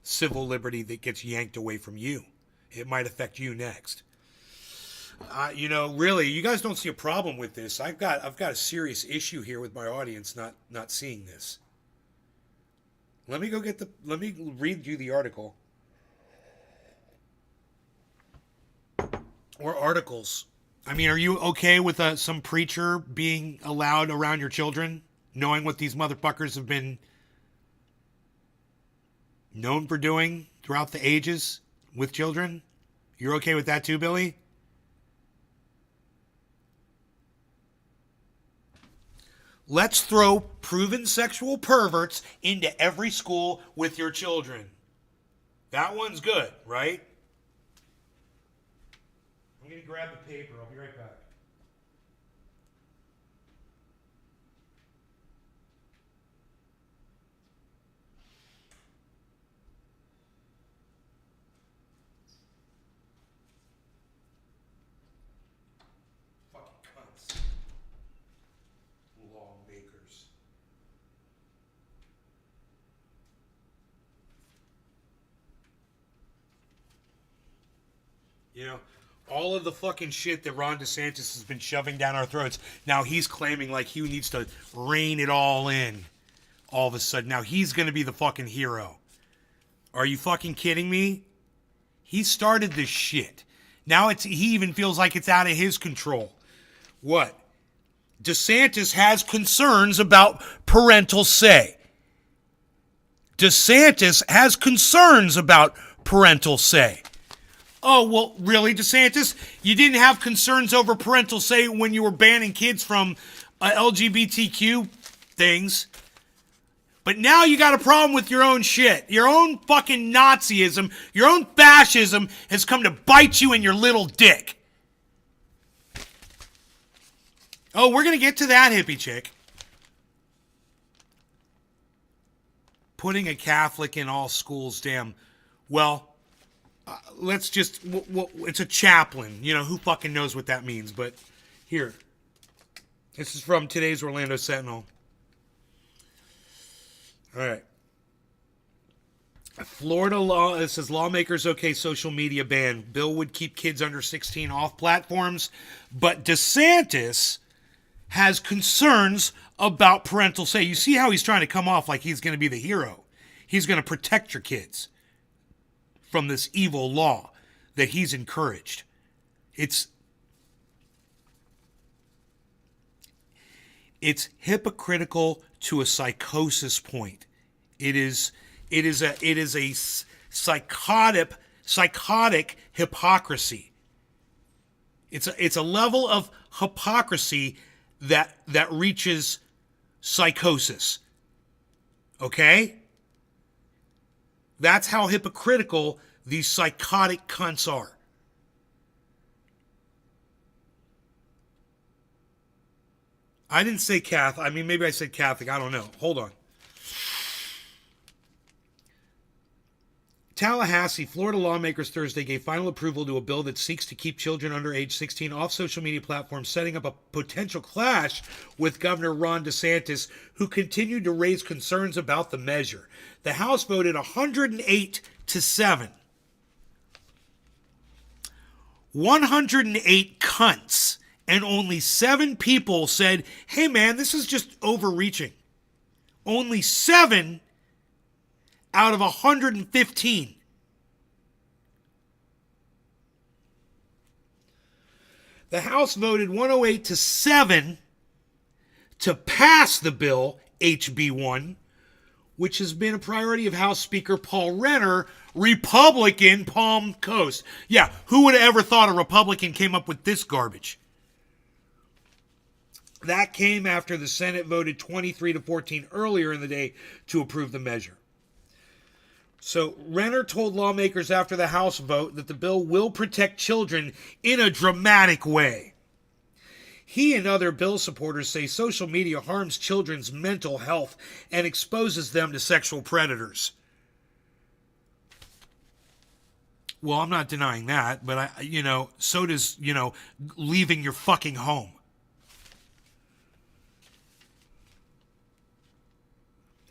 civil liberty that gets yanked away from you. It might affect you next. Really, you guys don't see a problem with this. I've got a serious issue here with my audience not seeing this. Let me read you the article. Or articles. I mean, are you okay with some preacher being allowed around your children, knowing what these motherfuckers have been known for doing throughout the ages with children? You're okay with that too, Billy? Let's throw proven sexual perverts into every school with your children. That one's good, right? I'm going to grab the paper. I'll be right back. Fucking cunts. Lawmakers. You know, all of the fucking shit that Ron DeSantis has been shoving down our throats, now he's claiming like he needs to rein it all in all of a sudden. Now he's going to be the fucking hero. Are you fucking kidding me? He started this shit. Now he even feels like it's out of his control. What? DeSantis has concerns about parental say. DeSantis has concerns about parental say. Oh, well, really, DeSantis? You didn't have concerns over parental say when you were banning kids from LGBTQ things. But now you got a problem with your own shit. Your own fucking Nazism, your own fascism has come to bite you in your little dick. Oh, we're going to get to that, hippie chick. Putting a Catholic in all schools, damn. Well, let's just, it's a chaplain. You know, who fucking knows what that means? But here, this is from today's Orlando Sentinel. All right. Florida law, it says lawmakers okay social media ban. Bill would keep kids under 16 off platforms. But DeSantis has concerns about parental say. You see how he's trying to come off like he's going to be the hero. He's going to protect your kids from this evil law that he's encouraged. It's hypocritical to a psychosis point. It is a psychotic hypocrisy. It's a level of hypocrisy that reaches psychosis. Okay? That's how hypocritical these psychotic cunts are. I didn't say Catholic. I mean, maybe I said Catholic. I don't know. Hold on. Tallahassee, Florida lawmakers Thursday gave final approval to a bill that seeks to keep children under age 16 off social media platforms, setting up a potential clash with Governor Ron DeSantis, who continued to raise concerns about the measure. The House voted 108-7. 108 cunts, and only 7 people said, hey man, this is just overreaching. Only 7 out of 115. The House voted 108-7 to pass the bill, HB1, which has been a priority of House Speaker Paul Renner, Republican Palm Coast. Yeah, who would have ever thought a Republican came up with this garbage? That came after the Senate voted 23-14 earlier in the day to approve the measure. So Renner told lawmakers after the House vote that the bill will protect children in a dramatic way. He and other bill supporters say social media harms children's mental health and exposes them to sexual predators. Well, I'm not denying that, but so does, leaving your fucking home.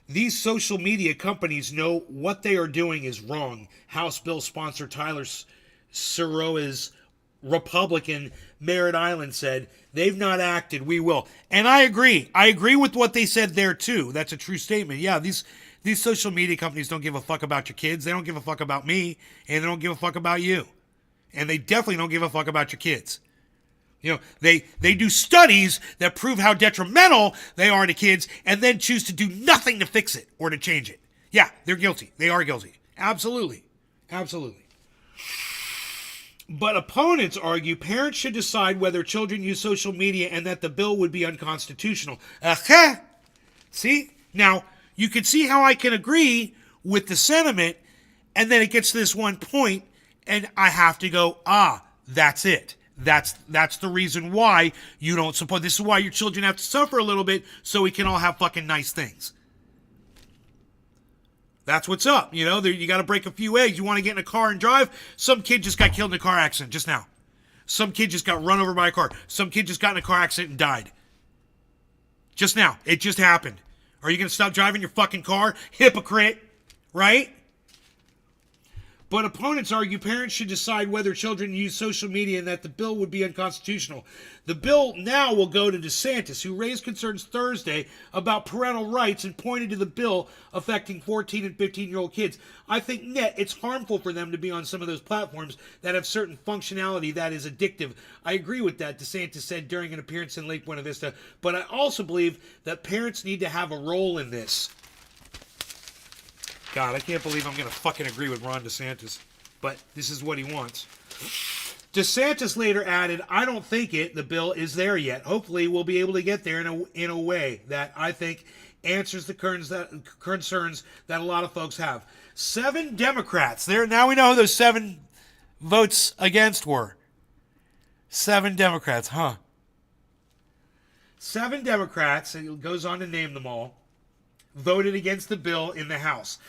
These social media companies know what they are doing is wrong. House bill sponsor Tyler Sirois, Republican, Merritt Island said, they've not acted, we will. And I agree. I agree with what they said there too. That's a true statement. Yeah, these social media companies don't give a fuck about your kids. They don't give a fuck about me. And they don't give a fuck about you. And they definitely don't give a fuck about your kids. They do studies that prove how detrimental they are to kids and then choose to do nothing to fix it or to change it. Yeah, they're guilty. They are guilty. Absolutely. Absolutely. But opponents argue parents should decide whether children use social media and that the bill would be unconstitutional. See? Now, you can see how I can agree with the sentiment, and then it gets to this one point, and I have to go, that's it. That's the reason why you don't support. This is why your children have to suffer a little bit so we can all have fucking nice things. That's what's up. You got to break a few eggs. You want to get in a car and drive? Some kid just got killed in a car accident just now. Some kid just got run over by a car. Some kid just got in a car accident and died. Just now. It just happened. Are you going to stop driving your fucking car? Hypocrite. Right? But opponents argue parents should decide whether children use social media and that the bill would be unconstitutional. The bill now will go to DeSantis, who raised concerns Thursday about parental rights and pointed to the bill affecting 14 and 15-year-old kids. I think it's harmful for them to be on some of those platforms that have certain functionality that is addictive. I agree with that, DeSantis said during an appearance in Lake Buena Vista. But I also believe that parents need to have a role in this. God, I can't believe I'm going to fucking agree with Ron DeSantis. But this is what he wants. DeSantis later added, I don't think the bill is there yet. Hopefully we'll be able to get there in a way that I think answers the concerns that a lot of folks have. 7 Democrats. Now we know who those 7 votes against were. 7 Democrats, huh? 7 Democrats, and it goes on to name them all, voted against the bill in the House.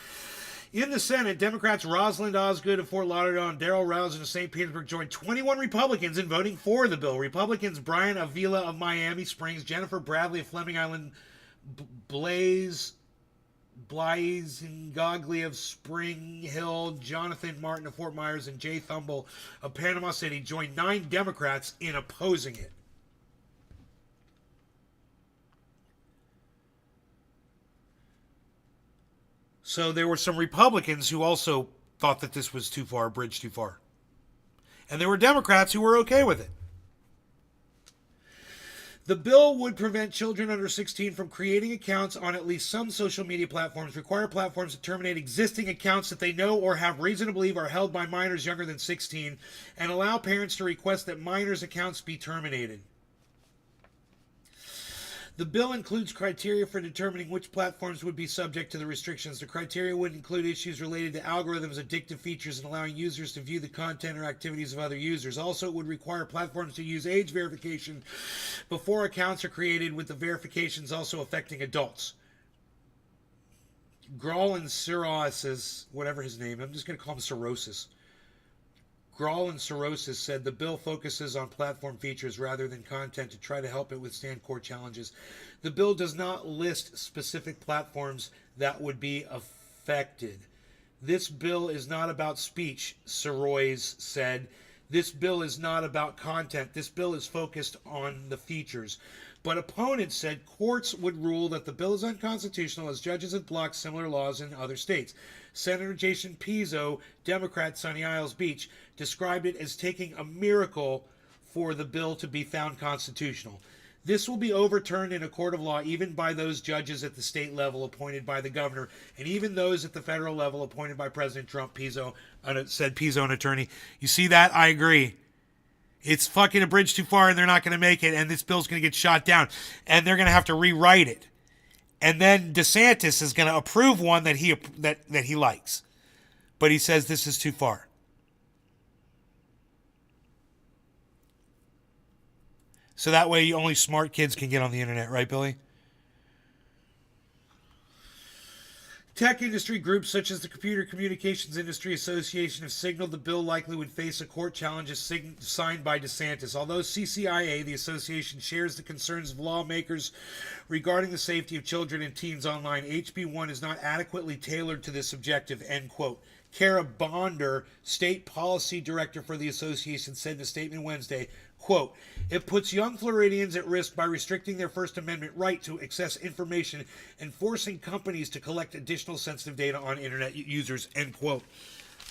In the Senate, Democrats Rosalind Osgood of Fort Lauderdale and Darrell Rousing of St. Petersburg joined 21 Republicans in voting for the bill. Republicans Brian Avila of Miami Springs, Jennifer Bradley of Fleming Island, Blaise Ngogli of Spring Hill, Jonathan Martin of Fort Myers, and Jay Thumble of Panama City joined 9 Democrats in opposing it. So there were some Republicans who also thought that this was too far, a bridge too far. And there were Democrats who were okay with it. The bill would prevent children under 16 from creating accounts on at least some social media platforms, require platforms to terminate existing accounts that they know or have reason to believe are held by minors younger than 16, and allow parents to request that minors' accounts be terminated. The bill includes criteria for determining which platforms would be subject to the restrictions. The criteria would include issues related to algorithms, addictive features, and allowing users to view the content or activities of other users. Also, it would require platforms to use age verification before accounts are created, with the verifications also affecting adults. Grawl and Cirrhosis, whatever his name, I'm just going to call him Cirrhosis. Grawl and Cirrhosis said the bill focuses on platform features rather than content to try to help it withstand core challenges. The bill does not list specific platforms that would be affected. This bill is not about speech, Sirois said. This bill is not about content. This bill is focused on the features. But opponents said courts would rule that the bill is unconstitutional as judges had blocked similar laws in other states. Senator Jason Pizzo, Democrat, Sunny Isles Beach, described it as taking a miracle for the bill to be found constitutional. This will be overturned in a court of law even by those judges at the state level appointed by the governor, and even those at the federal level appointed by President Trump, said Pizzo, an attorney. You see that? I agree. It's fucking a bridge too far and they're not going to make it, and this bill's going to get shot down, and they're going to have to rewrite it. And then DeSantis is going to approve one that he likes. But he says this is too far. So that way only smart kids can get on the internet, right, Billy? Tech industry groups such as the Computer Communications Industry Association have signaled the bill likely would face a court challenge signed by DeSantis. Although CCIA, the association, shares the concerns of lawmakers regarding the safety of children and teens online, HB 1 is not adequately tailored to this objective, end quote. Kara Bonder, state policy director for the association, said in a statement Wednesday, quote, it puts young Floridians at risk by restricting their First Amendment right to access information and forcing companies to collect additional sensitive data on internet users, end quote.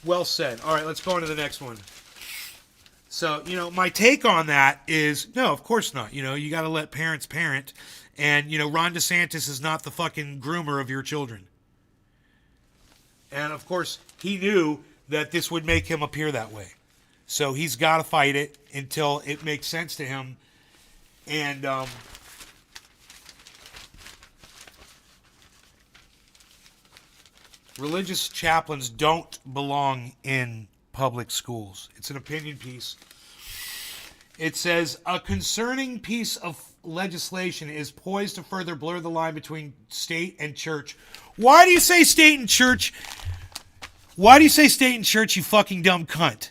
Well said. All right, let's go on to the next one. So, my take on that is, no, of course not. You got to let parents parent. And, Ron DeSantis is not the fucking groomer of your children. And, of course, he knew that this would make him appear that way. So he's got to fight it until it makes sense to him. And religious chaplains don't belong in public schools. It's an opinion piece. It says, a concerning piece of legislation is poised to further blur the line between state and church. Why do you say state and church? Why do you say state and church, you fucking dumb cunt?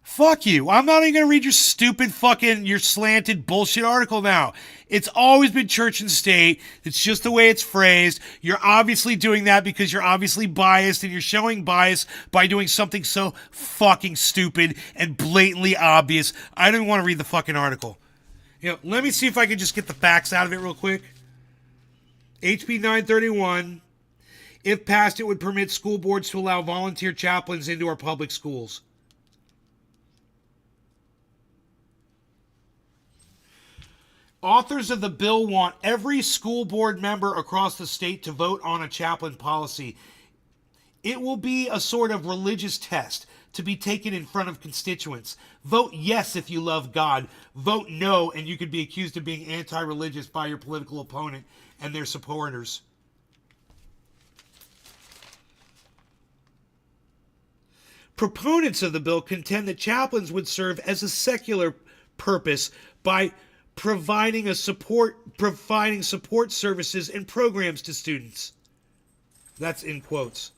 Fuck you. I'm not even going to read your stupid fucking, your slanted bullshit article now. It's always been church and state. It's just the way it's phrased. You're obviously doing that because you're obviously biased, and you're showing bias by doing something so fucking stupid and blatantly obvious. I don't even want to read the fucking article. Let me see if I can just get the facts out of it real quick. HB 931. If passed, it would permit school boards to allow volunteer chaplains into our public schools. Authors of the bill want every school board member across the state to vote on a chaplain policy. It will be a sort of religious test to be taken in front of constituents. Vote yes if you love God. Vote no, and you could be accused of being anti-religious by your political opponent and their supporters. Proponents of the bill contend that chaplains would serve as a secular purpose by providing support services and programs to students. That's in quotes.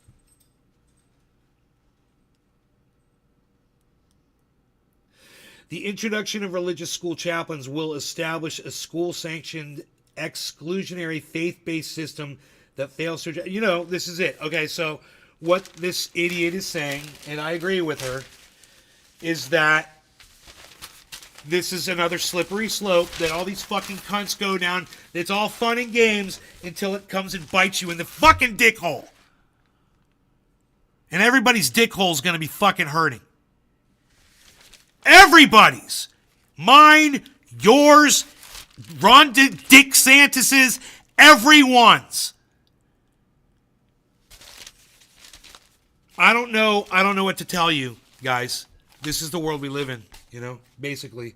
The introduction of religious school chaplains will establish a school-sanctioned exclusionary faith-based system that fails to... this is it. Okay, so what this idiot is saying, and I agree with her, is that this is another slippery slope that all these fucking cunts go down. It's all fun and games until it comes and bites you in the fucking dick hole. And everybody's dick hole is going to be fucking hurting. Everybody's. Mine, yours, Ron DeSantis's, everyone's. I don't know what to tell you, guys. This is the world we live in, basically.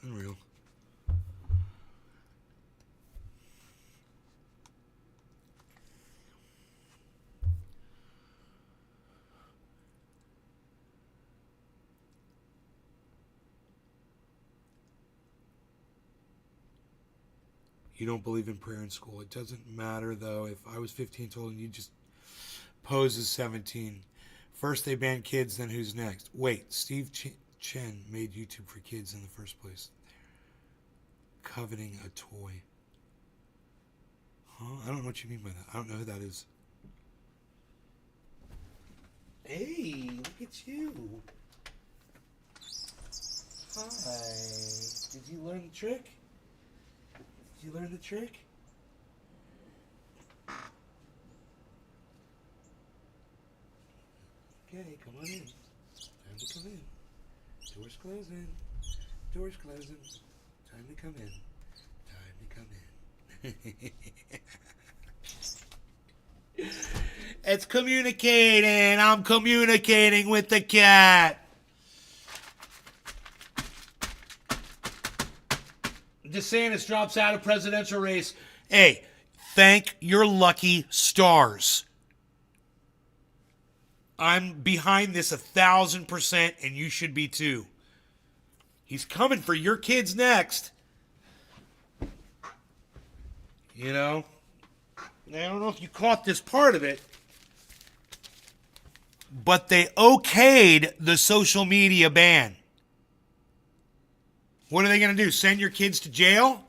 Unreal. You don't believe in prayer in school. It doesn't matter, though, if I was 15 years old and you just pose as 17. First they banned kids, then who's next? Wait, Steve Chen made YouTube for kids in the first place. Coveting a toy. Huh? I don't know what you mean by that. I don't know who that is. Hey, look at you. Hi. Did you learn the trick? Did you learn the trick? Okay, come on in. Time to come in. Door's closing. Door's closing. Time to come in. Time to come in. It's communicating. I'm communicating with the cat. DeSantis drops out of presidential race. Hey, thank your lucky stars. I'm behind this 1,000%, and you should be too. He's coming for your kids next. You know? I don't know if you caught this part of it, but they okayed the social media ban. What are they going to do? Send your kids to jail?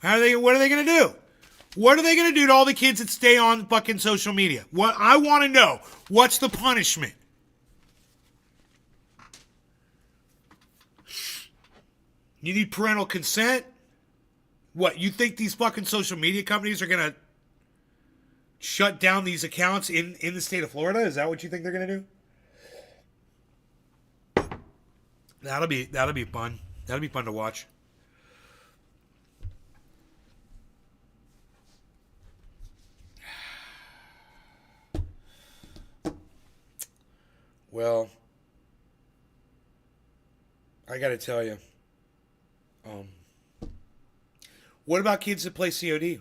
What are they going to do? What are they going to do to all the kids that stay on fucking social media? What I want to know, what's the punishment? You need parental consent? What, you think these fucking social media companies are going to shut down these accounts in the state of Florida? Is that what you think they're going to do? That'll be fun. That'll be fun to watch. Well, I got to tell you, what about kids that play COD?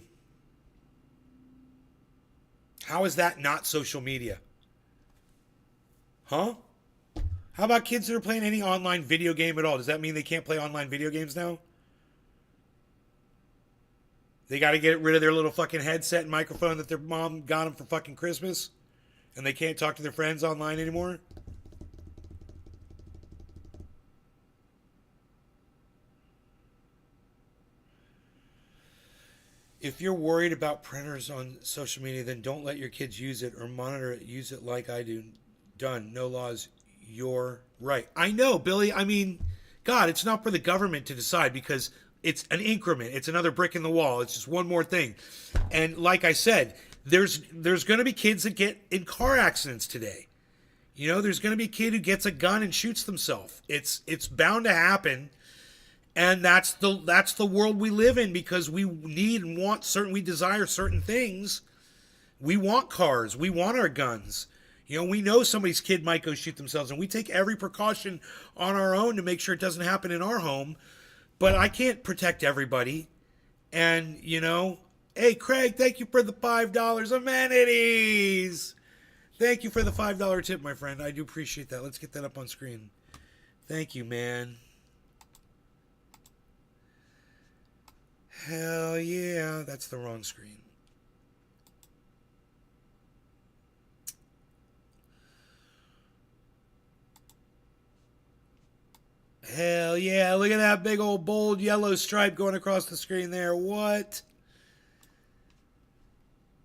How is that not social media? Huh? How about kids that are playing any online video game at all? Does that mean they can't play online video games now? They got to get rid of their little fucking headset and microphone that their mom got them for fucking Christmas? And they can't talk to their friends online anymore? If you're worried about predators on social media, then don't let your kids use it or monitor it. Use it like I do. Done. No laws. You're right. I know, Billy. I mean, God, it's not for the government to decide because it's an increment. It's another brick in the wall. It's just one more thing. And like I said, there's going to be kids that get in car accidents today. You know, there's going to be a kid who gets a gun and shoots themselves. It's bound to happen. And that's the world we live in because we need and want we desire certain things. We want cars. We want our guns. You know, we know somebody's kid might go shoot themselves, and we take every precaution on our own to make sure it doesn't happen in our home. But I can't protect everybody. And, you know, hey, Craig, thank you for the $5 amenities. Thank you for the $5 tip, my friend. I do appreciate that. Let's get that up on screen. Thank you, man. Hell yeah. That's the wrong screen. Hell yeah. Look at that big old bold yellow stripe going across the screen there. What?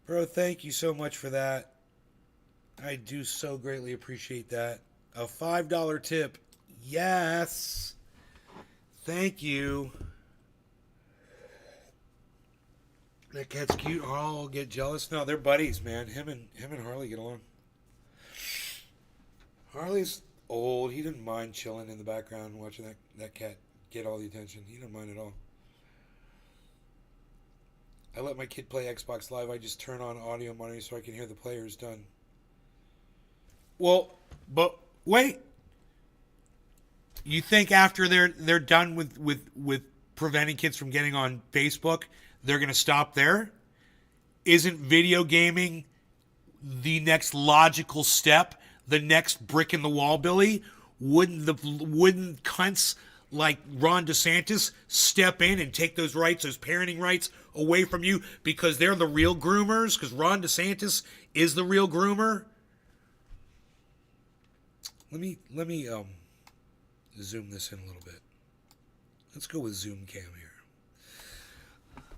Bro, thank you so much for that. I do so greatly appreciate that. A $5 tip. Yes. Thank you. That cat's cute. Oh, I'll get jealous. No, they're buddies, man. Him and Harley get along. Harley's old. He didn't mind chilling in the background watching that cat get all the attention. He didn't mind at all. I let my kid play Xbox Live. I just turn on audio monitor so I can hear the players done. Well, but wait. You think after they're done with preventing kids from getting on Facebook, they're going to stop there? Isn't video gaming the next logical step? The next brick in the wall, Billy? Wouldn't cunts like Ron DeSantis step in and take those rights, those parenting rights away from you because they're the real groomers? Because Ron DeSantis is the real groomer? Let me zoom this in a little bit. Let's go with Zoom Cam here.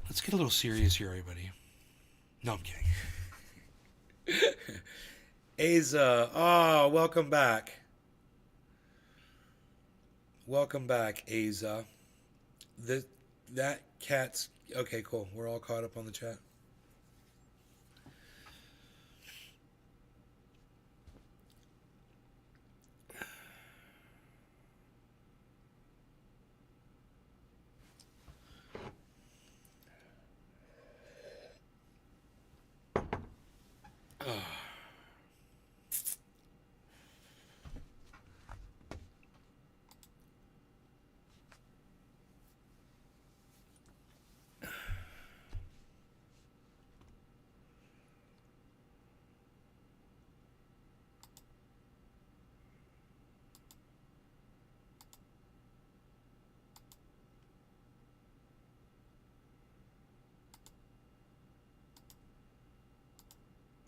Let's get a little serious here, everybody. No, I'm kidding. Aza, oh, welcome back. Welcome back, Aza. That cat's okay. Cool. We're all caught up on the chat.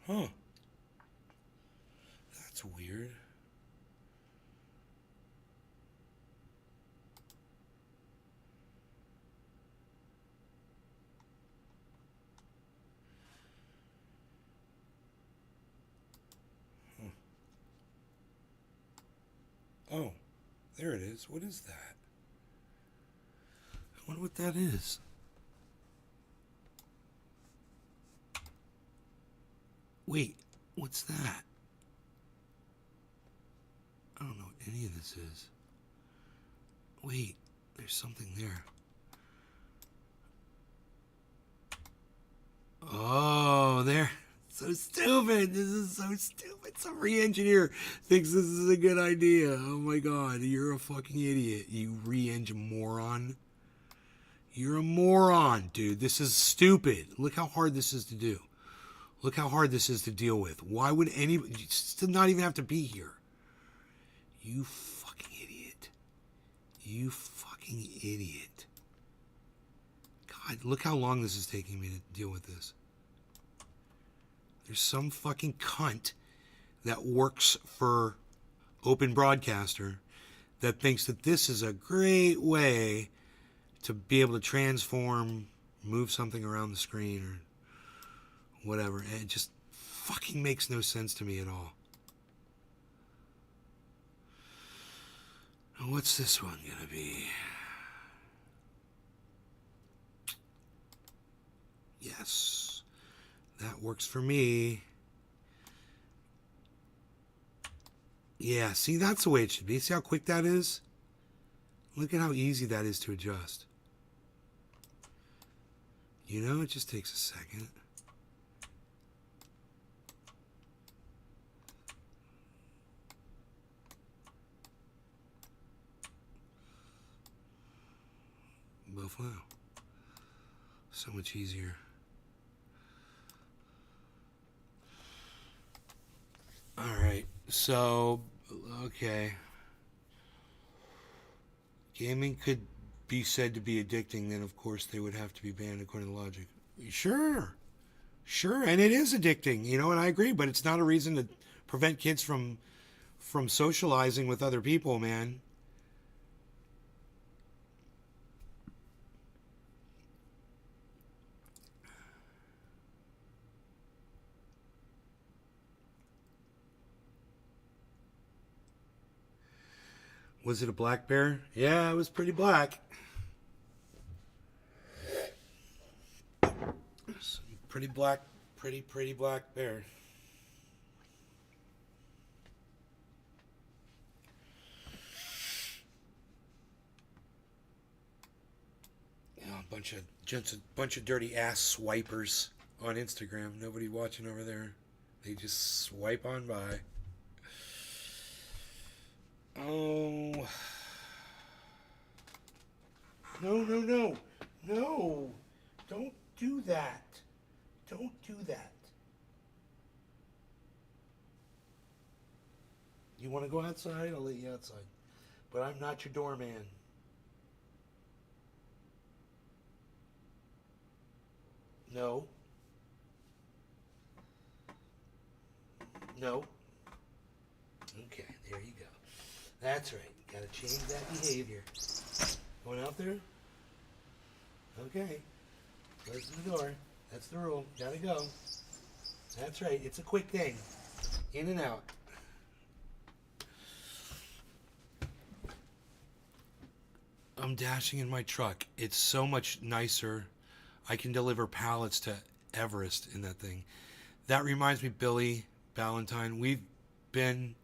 Huh. That's weird. Huh. Oh, there it is. What is that? I wonder what that is. Wait, what's that? I don't know what any of this is. Wait, there's something there. Oh, there. So stupid. This is so stupid. Some re-engineer thinks this is a good idea. Oh my god, you're a fucking idiot. You re-engine moron. You're a moron, dude. This is stupid. Look how hard this is to do. Look how hard this is to deal with. Why would anybody just not even have to be here? You fucking idiot. You fucking idiot. God, look how long this is taking me to deal with this. There's some fucking cunt that works for Open Broadcaster that thinks that this is a great way to be able to transform, move something around the screen or whatever. And it just fucking makes no sense to me at all. What's this one gonna be? Yes, that works for me. Yeah, see, that's the way it should be. See how quick that is? Look at how easy that is to adjust. You know, it just takes a second. Buffalo. So much easier. Alright, so, okay. Gaming could be said to be addicting, then of course they would have to be banned according to logic. Sure. Sure, and it is addicting, you know, and I agree, but it's not a reason to prevent kids from socializing with other people, man. Was it a black bear? Yeah, it was pretty black. Pretty black, pretty black bear. Yeah, a bunch of dirty ass swipers on Instagram. Nobody watching over there. They just swipe on by. Oh. No. Don't do that. Don't do that. You want to go outside? I'll let you outside. But I'm not your doorman. No. No. Okay, there you go. That's right. Gotta change that behavior. Going out there? Okay. Close the door. That's the rule. Gotta go. That's right. It's a quick thing. In and out. I'm dashing in my truck. It's so much nicer. I can deliver pallets to Everest in that thing. That reminds me, Billy Ballantyne, we've been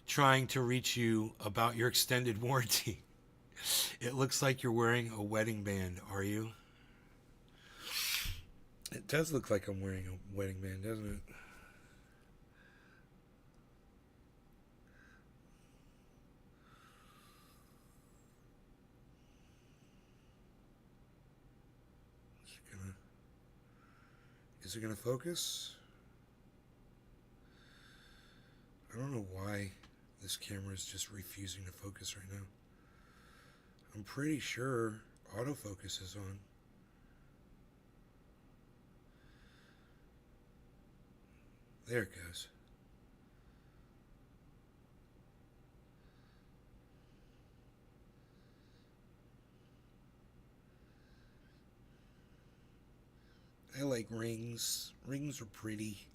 trying to reach you about your extended warranty. It looks like you're wearing a wedding band, are you? It does look like I'm wearing a wedding band, doesn't it? Is it gonna focus? I don't know why this camera is just refusing to focus right now. I'm pretty sure autofocus is on. There it goes. I like rings. Rings are pretty.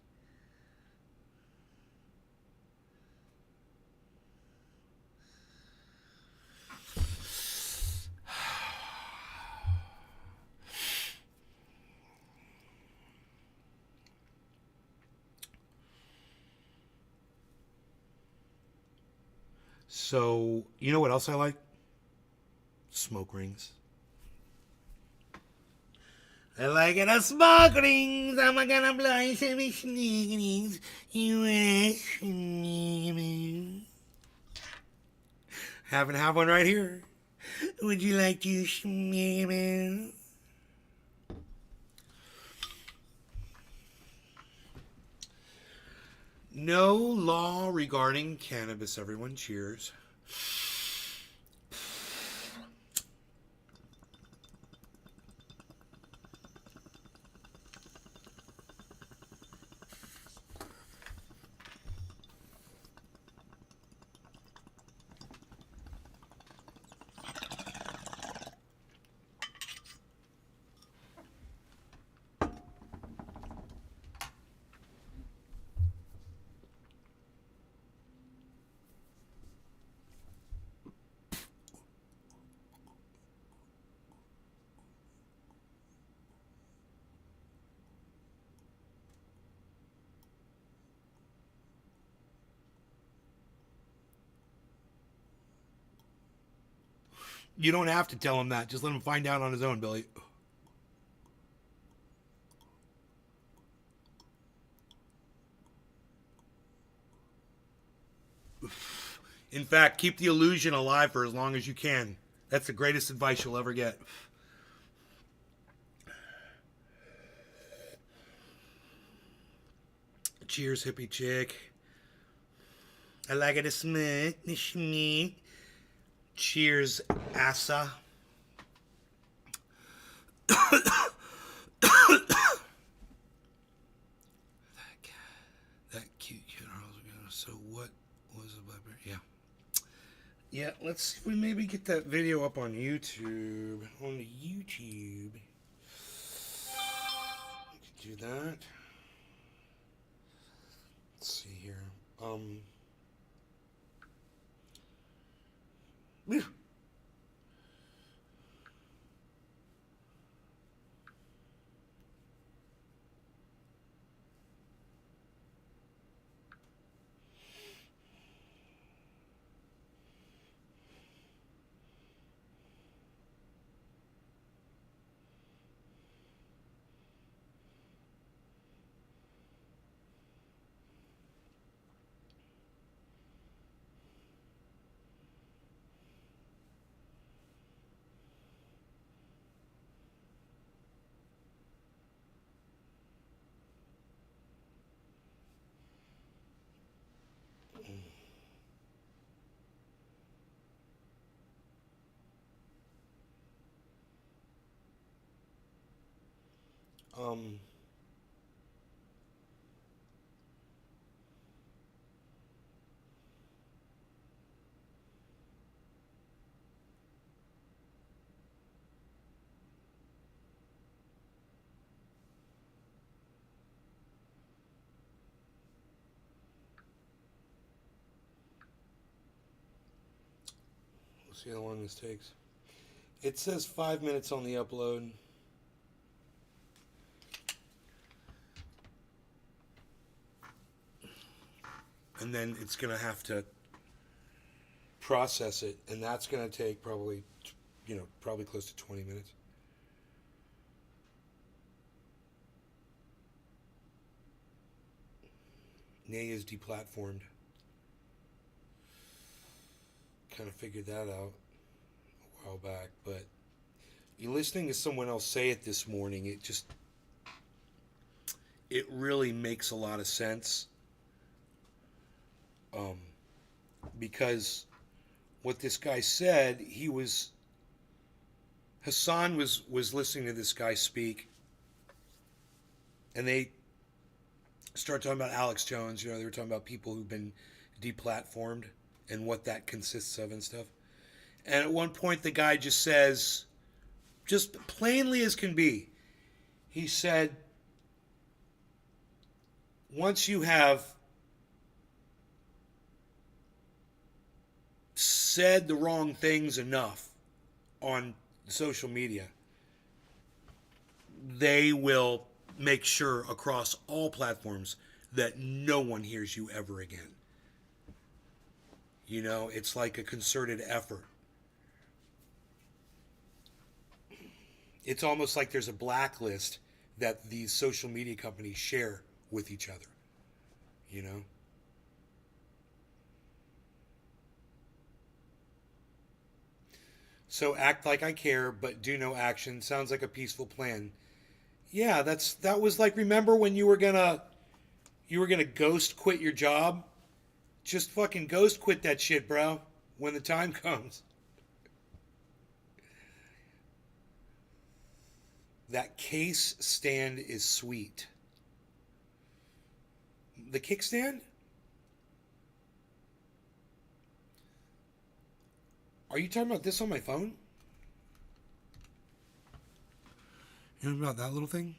So, you know what else I like? Smoke rings. I like it a smoke rings. I'm gonna blow you some sneakings. You happen to have one right here. Would you like to smell it? No law regarding cannabis, everyone. Cheers. You don't have to tell him that. Just let him find out on his own, Billy. In fact, keep the illusion alive for as long as you can. That's the greatest advice you'll ever get. Cheers, hippie chick. I like it to smoke. Cheers, Asa. That cute Harlow's gonna. So what was a blackberry? Yeah. Yeah, let's see if we maybe get that video up on YouTube. On the YouTube. We could do that. Let's see here. Um, See how long this takes. It says 5 minutes on the upload. And then it's going to have to process it, and that's going to take probably, probably close to 20 minutes. Nay is deplatformed. Kind of figured that out a while back, but you're listening to someone else say it this morning, it really makes a lot of sense. Because what this guy said, Hassan was listening to this guy speak, and they start talking about Alex Jones. They were talking about people who've been deplatformed and what that consists of and stuff. And at one point, the guy just says, just plainly as can be, he said, once you have said the wrong things enough on social media, they will make sure across all platforms that no one hears you ever again. It's like a concerted effort. It's almost like there's a blacklist that these social media companies share with each other. So act like I care, but do no action. Sounds like a peaceful plan. Yeah, that was like, remember when you were gonna ghost quit your job? Just fucking ghost quit that shit, bro, when the time comes. That case stand is sweet. The kickstand? Are you talking about this on my phone? You know about that little thing?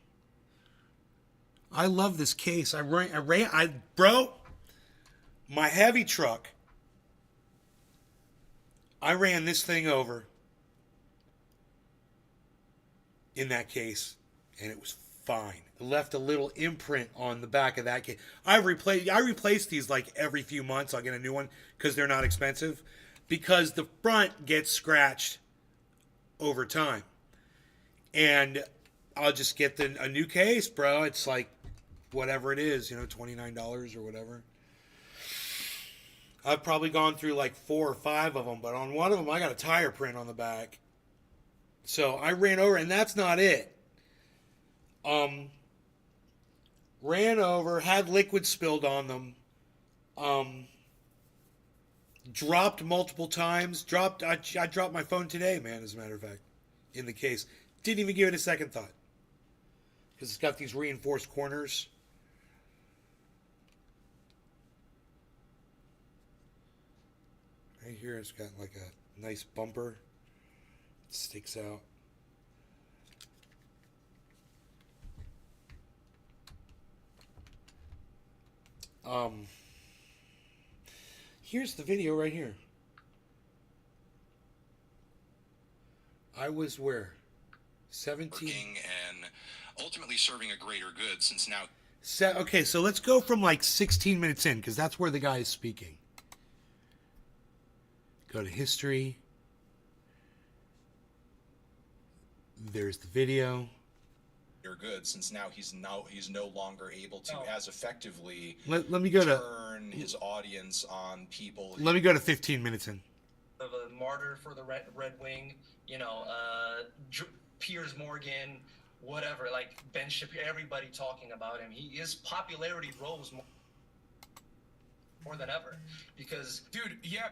I love this case. Bro, my heavy truck, I ran this thing over in that case, and it was fine. It left a little imprint on the back of that case. I replace these like every few months. I'll get a new one because they're not expensive. Because the front gets scratched over time. And I'll just get a new case, bro. It's like whatever it is, $29 or whatever. I've probably gone through like 4 or 5 of them, but on one of them I got a tire print on the back. So I ran over, and that's not it. Ran over, had liquid spilled on them. Dropped multiple times. I dropped my phone today, man, as a matter of fact, in the case. Didn't even give it a second thought. Because it's got these reinforced corners. Right here it's got like a nice bumper. It sticks out. Here's the video right here. I was where? 17. And ultimately serving a greater good since now. Okay, so let's go from like 16 minutes in, because that's where the guy is speaking. Go to history. There's the video. Good since now he's no longer able to as effectively let me go turn his audience on people. Let me go to 15 minutes in. Of a martyr for the Red Wing, Piers Morgan, whatever, like Ben Shapiro, everybody talking about him. His popularity rose more than ever because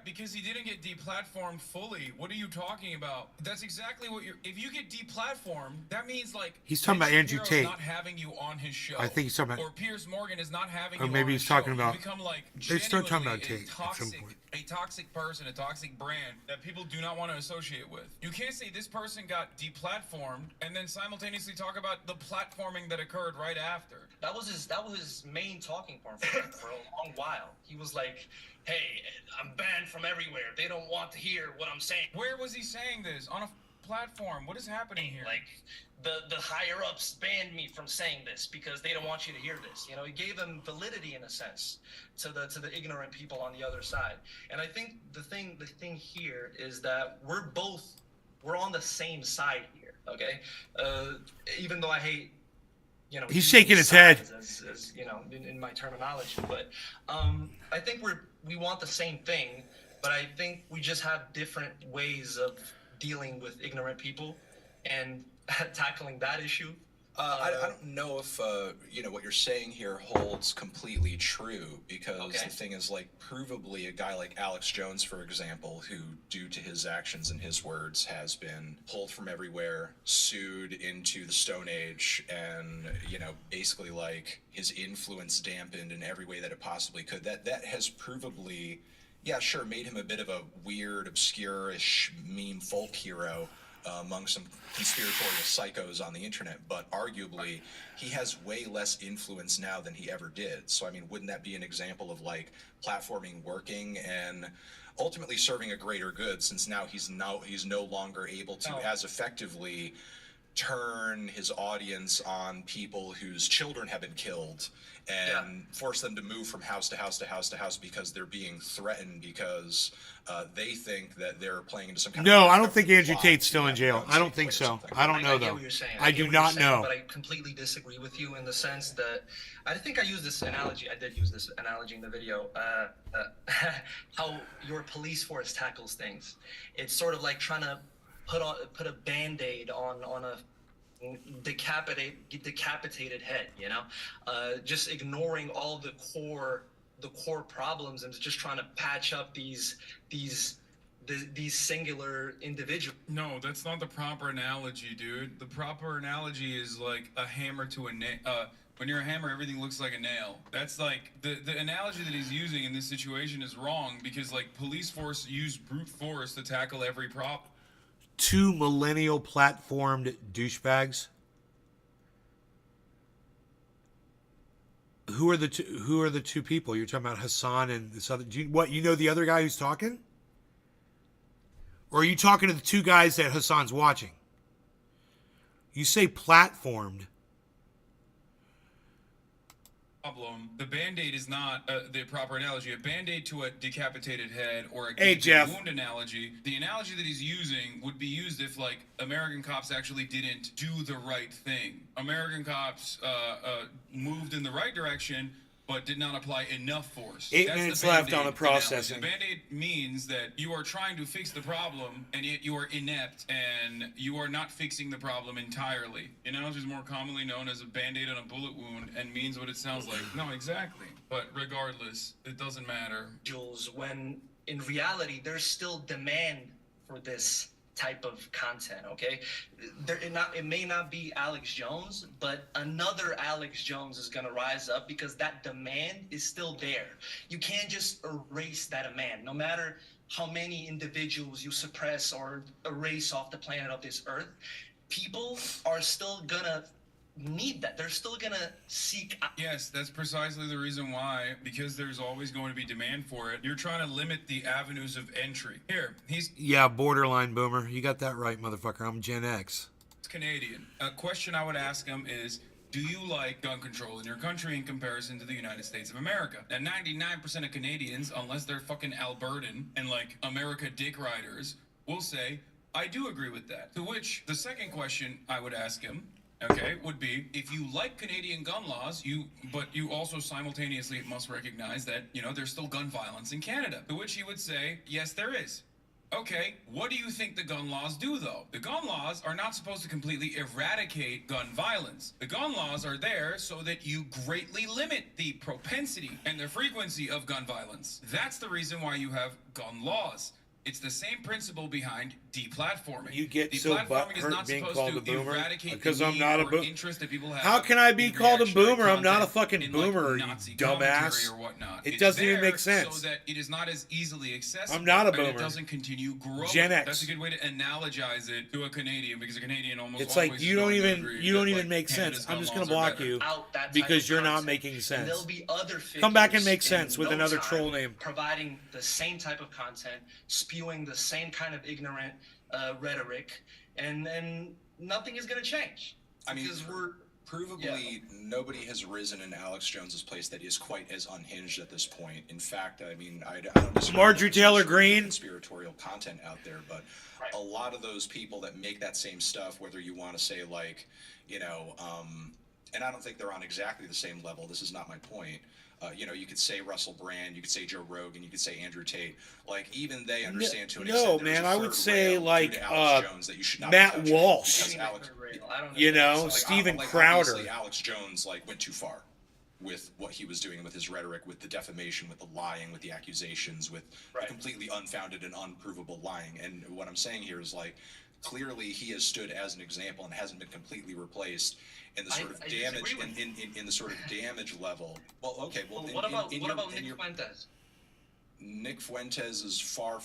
because he didn't get deplatformed fully. What are you talking about? That's exactly what if you get deplatformed, that means like he's talking about Andrew Tate not having you on his show. I think he's talking about, or Piers Morgan is not having or you maybe on he's his talking show. about, You become like they start talking about Tate toxic, at some point. a toxic person, a toxic brand that people do not want to associate with. You can't say this person got deplatformed and then simultaneously talk about the platforming that occurred right after. That was his main talking point for a long while. He was like, hey, I'm banned from everywhere. They don't want to hear what I'm saying. Where was he saying this? On a platform? What is happening here? Like, the higher ups banned me from saying this because they don't want you to hear this. You know, it gave them validity in a sense to the ignorant people on the other side. And I think the thing here is that we're on the same side here. Okay, even though I hate, you know, he's shaking his head, as you know, in my terminology, but I think we want the same thing, but I think we just have different ways of dealing with ignorant people and tackling that issue. I don't know if you know what you're saying here holds completely true, because the thing is, like, provably a guy like Alex Jones, for example, who, due to his actions and his words, has been pulled from everywhere, sued into the Stone Age, and, you know, basically, like, his influence dampened in every way that it possibly could. That has provably, yeah, sure, made him a bit of a weird, obscure-ish meme folk hero among some conspiratorial psychos on the internet, but arguably he has way less influence now than he ever did. So I mean, wouldn't that be an example of, like, platforming working and ultimately serving a greater good, since now he's no longer able to as effectively turn his audience on people whose children have been killed and force them to move from house to house to house to house because they're being threatened because they think that they're playing into some kind of... No, I don't think Andrew Tate's still in jail. I don't think so. I don't know, I get though. what you're saying. I do not know. But I completely disagree with you in the sense that I think I used this analogy. I did use this analogy in the video. How your police force tackles things. It's sort of like trying to put a Band-Aid on a decapitated head, you know, just ignoring all the core problems and just trying to patch up these singular individuals. No, that's not the proper analogy, dude. The proper analogy is like a hammer to a nail. When you're a hammer, everything looks like a nail. That's like the analogy that he's using in this situation is wrong, because, like, police force use brute force to tackle every problem. Two millennial platformed douchebags. Who are the two people you're talking about? Hassan and this other. You know the other guy who's talking, or are you talking to the two guys that Hassan's watching? You say platformed. Problem. The Band-Aid is not the proper analogy. A Band-Aid to a decapitated head or a wound analogy. The analogy that he's using would be used if, like, American cops actually didn't do the right thing. American cops moved in the right direction, but did not apply enough force. 8 minutes left on the processing. The Band-Aid means that you are trying to fix the problem, and yet you are inept, and you are not fixing the problem entirely. The analogy is more commonly known as a Band-Aid on a bullet wound and means what it sounds like. No, exactly. But regardless, it doesn't matter. When in reality, there's still demand for this type of content, okay? It may not be Alex Jones, but another Alex Jones is gonna rise up because that demand is still there. You can't just erase that demand. No matter how many individuals you suppress or erase off the planet of this earth, people are still gonna need that. They're still gonna seek out. Yes, that's precisely the reason why, because there's always going to be demand for it. You're trying to limit the avenues of entry. Here, he's borderline boomer. You got that right, motherfucker. I'm Gen X. Canadian. A question I would ask him is, do you like gun control in your country in comparison to the United States of America? Now, 99% of Canadians, unless they're fucking Albertan and, like, America dick riders, will say, I do agree with that. To which the second question I would ask him, okay, would be, if you like Canadian gun laws, but you also simultaneously must recognize that, you know, there's still gun violence in Canada. To which he would say, yes, there is. Okay, what do you think the gun laws do, though? The gun laws are not supposed to completely eradicate gun violence. The gun laws are there so that you greatly limit the propensity and the frequency of gun violence. That's the reason why you have gun laws. It's the same principle behind deplatforming. You get so Deplatforming is butthurt not being supposed called to a boomer eradicate because the I'm need not a or boomer. interest that people have. How can I be in called a reactionary boomer? I'm not a content fucking in, like, boomer, you Nazi dumbass. commentary or whatnot. It It's doesn't even there make sense. So that it is not as easily accessible. I'm not a And it boomer. doesn't continue growing. Gen X. That's a good way to analogize it to a Canadian, because a Canadian almost It's like always you is don't going to even agree you don't that, even like, make Canada's sense. I'm gun just gonna laws are block better. you Out that type because of you're not content. making And sense. there'll be other Come back and figures make sense in with no another time troll name. providing the same type of content, spewing the same kind of ignorant rhetoric, and nothing is going to change. I mean, because we're provably nobody has risen in Alex Jones's place that is quite as unhinged at this point. In fact, I mean, I don't disagree Marjorie with Taylor some Greene. conspiratorial content out there, but a lot of those people that make that same stuff, whether you want to say like, you know, and I don't think they're on exactly the same level. This is not my point. You know, you could say Russell Brand, you could say Joe Rogan, you could say Andrew Tate. Like, even they understand to an extent. No, there's man, a I would third say rail due like to Alex Jones that you should not be Matt touching Walsh. because Alex, You know, like, Steven like, Crowder. obviously Alex Jones like went too far with what he was doing with his rhetoric, with the defamation, with the lying, with the accusations, with the completely unfounded and unprovable lying. And what I'm saying here is like, clearly he has stood as an example and hasn't been completely replaced in the sort of damage in the sort of damage level. Well, okay. Well, what about Nick Fuentes? Nick Fuentes is far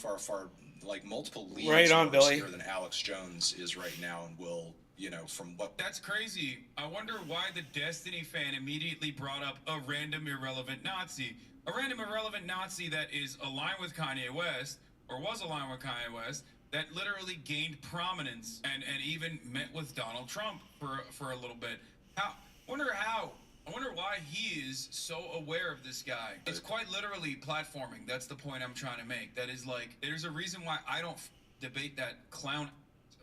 like multiple leagues Right on, more Billy. obscure than Alex Jones is right now, and will, you know, from what. That's crazy. I wonder why the Destiny fan immediately brought up a random irrelevant Nazi. A random irrelevant Nazi that is aligned with Kanye West, or was aligned with Kanye West, that literally gained prominence and even met with Donald Trump for a little bit. I wonder why he is so aware of this guy. It's quite literally platforming. That's the point I'm trying to make. That is like, there's a reason why I don't debate that clown,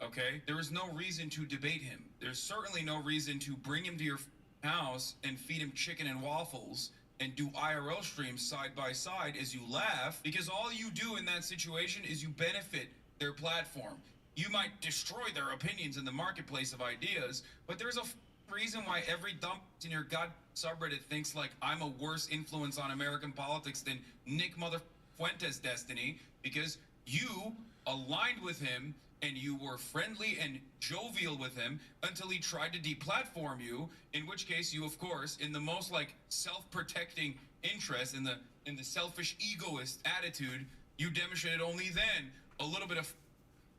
okay? There is no reason to debate him. There's certainly no reason to bring him to your house and feed him chicken and waffles and do IRL streams side by side as you laugh, because all you do in that situation is you benefit their platform. You might destroy their opinions in the marketplace of ideas, but there's a reason why every dump in your god subreddit thinks like I'm a worse influence on American politics than Nick Mother Fuentes Destiny, because you aligned with him and you were friendly and jovial with him until he tried to deplatform you, in which case you, of course, in the most like self-protecting interest, in the selfish egoist attitude, you demonstrated only then a little bit of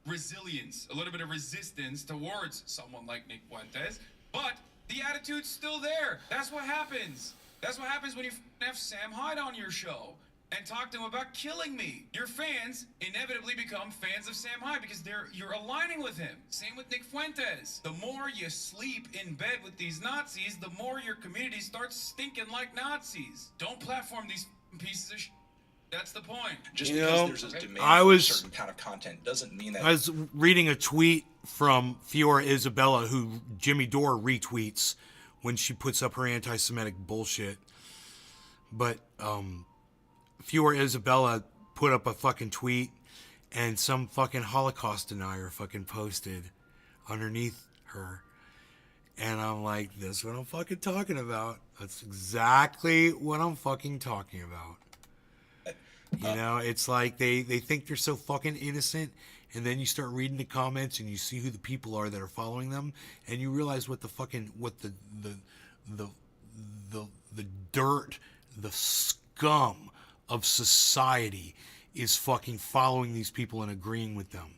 resilience, a little bit of resistance towards someone like Nick Fuentes, but the attitude's still there. That's what happens. That's what happens when you have Sam Hyde on your show and talk to him about killing me. Your fans inevitably become fans of Sam Hyde because you're aligning with him. Same with Nick Fuentes. The more you sleep in bed with these Nazis, the more your community starts stinking like Nazis. Don't platform these pieces of shit. That's the point. Just You because know, there's a demand I for a was- certain kind of content doesn't mean that. I was reading a tweet from Fiora Isabella, who Jimmy Dore retweets when she puts up her anti-Semitic bullshit. But Fiora Isabella put up a fucking tweet, and some fucking Holocaust denier fucking posted underneath her. And I'm like, that's what I'm fucking talking about. That's exactly what I'm fucking talking about. You know, it's like they think they're so fucking innocent, and then you start reading the comments and you see who the people are that are following them, and you realize what the fucking the dirt, the scum of society is fucking following these people and agreeing with them.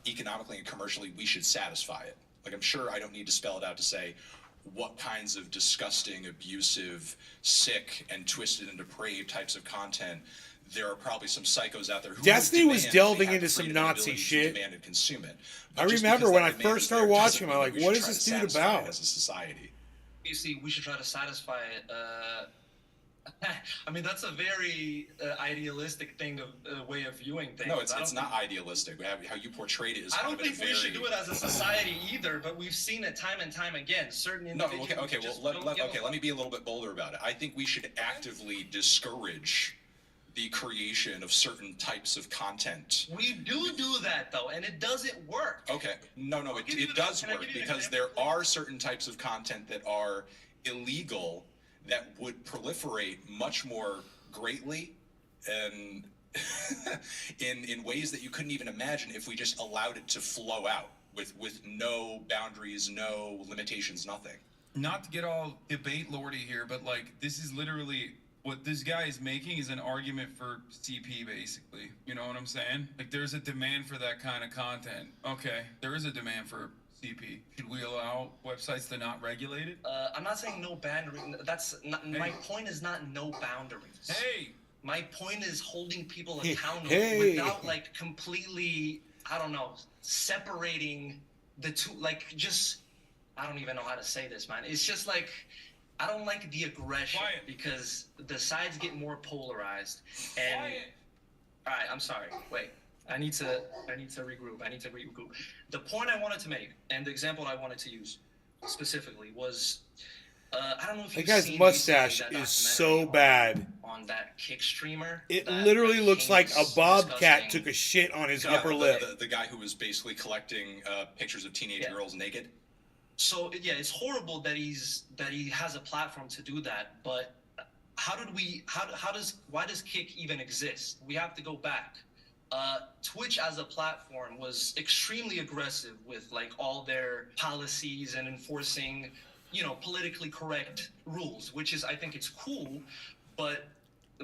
Economically and commercially, we should satisfy it. Like, I'm sure I don't need to spell it out to say what kinds of disgusting, abusive, sick, and twisted and depraved types of content. There are probably some psychos out there who Destiny would was demand delving they have into the some freedom and Nazi ability to shit. demand and consume it. But I just remember because when that I demand first is started there watching doesn't him, I'm mean like, we what should is try this to dude satisfy about? it as a society. You see, we should try to satisfy it. I mean, that's a very idealistic thing of way of viewing things. No, it's not idealistic. How you portrayed it is I kind don't of in a think we should very- do it as a society either, but we've seen it time and time again. Certain No, individuals okay. just Well, don't give a let fuck. me be a little bit bolder about it. I think we should actively discourage the creation of certain types of content. We do that though, and it doesn't work. Okay, no, give you it the- does can I work give you an because example, there are certain types of content that are illegal that would proliferate much more greatly and in ways that you couldn't even imagine if we just allowed it to flow out with no boundaries, no limitations, nothing. Not to get all debate lordy here, but like this is literally what this guy is making is an argument for CP, basically. You know what I'm saying? Like there's a demand for that kind of content. Okay, there is a demand for CP. Should we allow websites to not regulate it? I'm not saying no boundary. That's not, my point is not no boundaries. Hey, my point is holding people accountable Hey. without like completely, I don't know, separating the two. Like just, I don't even know how to say this, man. It's just like, I don't like the aggression Quiet. because the sides get more polarized. And quiet. all right, I'm sorry. Wait, I need to regroup. The point I wanted to make and the example I wanted to use specifically was, I don't know if That you've guy's seen mustache recently that is documentary so bad. on that Kick streamer. It that literally the looks king like a was bobcat discussing. took a shit on his Yeah, upper lip. the guy who was basically collecting pictures of teenage Yeah. girls naked. So yeah, it's horrible that he has a platform to do that. But why does Kick even exist? We have to go back. Twitch as a platform was extremely aggressive with like all their policies and enforcing, politically correct rules, which is, I think it's cool, but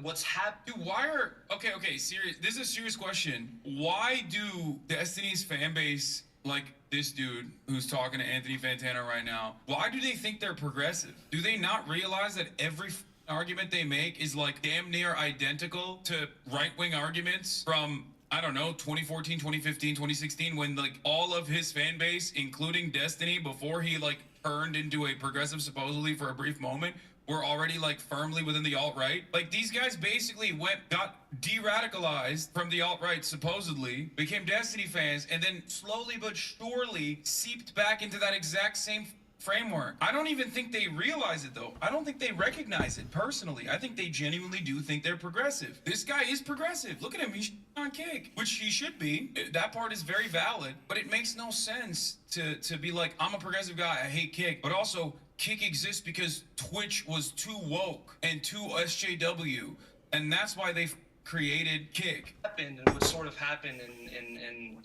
what's happening? Dude, okay, serious. This is a serious question. Why do Destiny's fan base, like this dude who's talking to Anthony Fantano right now, why do they think they're progressive? Do they not realize that every argument they make is like damn near identical to right-wing arguments from, I don't know, 2014, 2015, 2016, when like all of his fan base, including Destiny, before he like turned into a progressive supposedly for a brief moment, were already like firmly within the alt-right? Like these guys basically got de-radicalized from the alt-right supposedly, became Destiny fans, and then slowly but surely seeped back into that exact same framework. I don't even think they realize it though. I don't think they recognize it personally. I think they genuinely do think they're progressive. This guy is progressive. Look at him, he's on Kick, which he should be. That part is very valid, but it makes no sense to be like, I'm a progressive guy, I hate Kick, but also Kick exists because Twitch was too woke and too SJW, and that's why they created Kick. Happened and what sort of happened and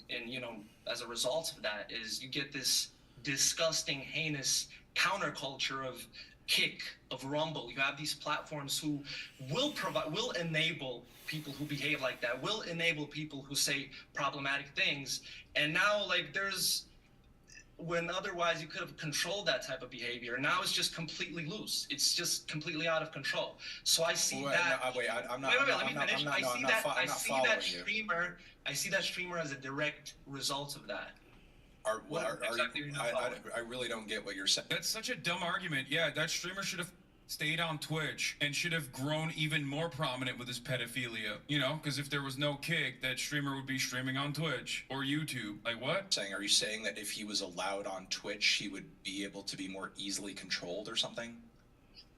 as a result of that is you get this disgusting, heinous counterculture of Kick, of Rumble. You have these platforms who will enable people who behave like that, will enable people who say problematic things, and now like when otherwise you could have controlled that type of behavior. Now it's just completely loose. It's just completely out of control. So I see that. I'm not. Wait, let me finish. Streamer. I see that streamer as a direct result of that. I really don't get what you're saying. That's such a dumb argument. Yeah, that streamer should have stayed on Twitch and should have grown even more prominent with his pedophilia. Because if there was no Kick, that streamer would be streaming on Twitch or YouTube. Like what? Are you saying that if he was allowed on Twitch, he would be able to be more easily controlled or something?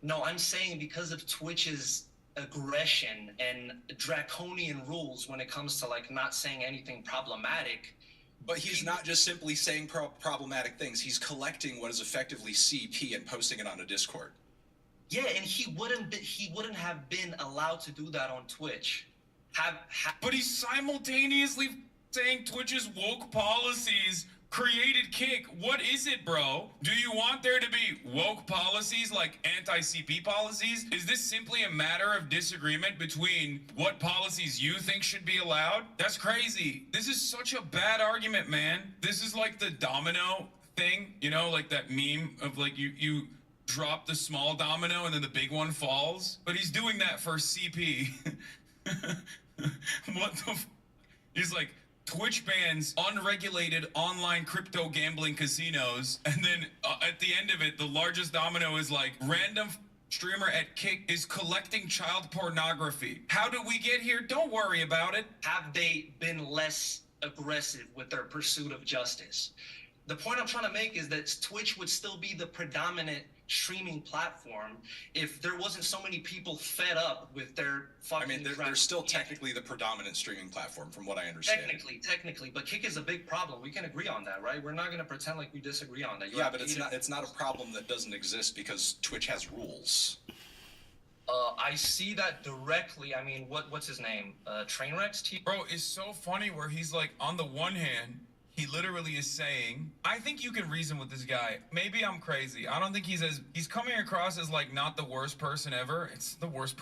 No, I'm saying because of Twitch's aggression and draconian rules when it comes to like not saying anything problematic. But he's not just simply saying problematic things. He's collecting what is effectively CP and posting it on a Discord. Yeah, and he wouldn't have been allowed to do that on Twitch. But he's simultaneously saying Twitch's woke policies created Kick. What is it, bro? Do you want there to be woke policies like anti-CP policies? Is this simply a matter of disagreement between what policies you think should be allowed? That's crazy. This is such a bad argument, man. This is like the domino thing, like that meme of like you drop the small domino and then the big one falls. But he's doing that for CP. What the He's like, Twitch bans unregulated online crypto gambling casinos, and then at the end of it, the largest domino is like, random streamer at Kick is collecting child pornography. How did we get here? Don't worry about it. Have they been less aggressive with their pursuit of justice? The point I'm trying to make is that Twitch would still be the predominant streaming platform if there wasn't so many people fed up with their fucking. They're still technically the predominant streaming platform, from what I understand. Technically, but Kick is a big problem. We can agree on that, right? We're not going to pretend like we disagree on that. But it's not a problem that doesn't exist because Twitch has rules. I see that directly. I mean, what's his name? Trainwrecks? Bro, it's so funny where he's like, on the one hand, he literally is saying, I think you can reason with this guy. Maybe I'm crazy. I don't think he's coming across as like not the worst person ever. It's the worst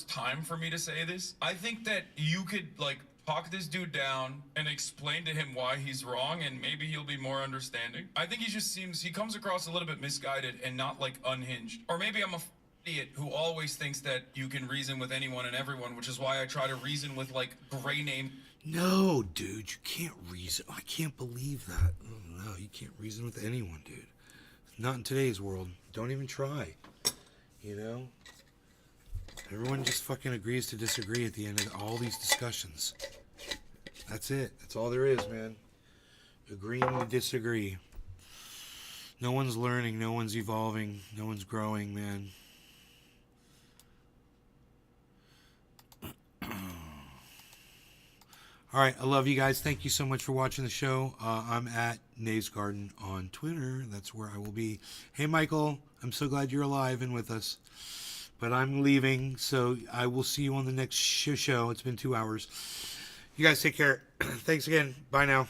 time for me to say this. I think that you could like talk this dude down and explain to him why he's wrong, and maybe he'll be more understanding. I think he comes across a little bit misguided and not like unhinged. Or maybe I'm a idiot who always thinks that you can reason with anyone and everyone, which is why I try to reason with like gray name. No, dude, you can't reason. I can't believe that. Oh, no, you can't reason with anyone, dude. Not in today's world. Don't even try. You know? Everyone just fucking agrees to disagree at the end of all these discussions. That's it. That's all there is, man. Agreeing to disagree. No one's learning. No one's evolving. No one's growing, man. All right, I love you guys. Thank you so much for watching the show. I'm at Nay's Garden on Twitter. That's where I will be. Hey, Michael, I'm so glad you're alive and with us. But I'm leaving, so I will see you on the next show. It's been 2 hours. You guys take care. Thanks again. Bye now.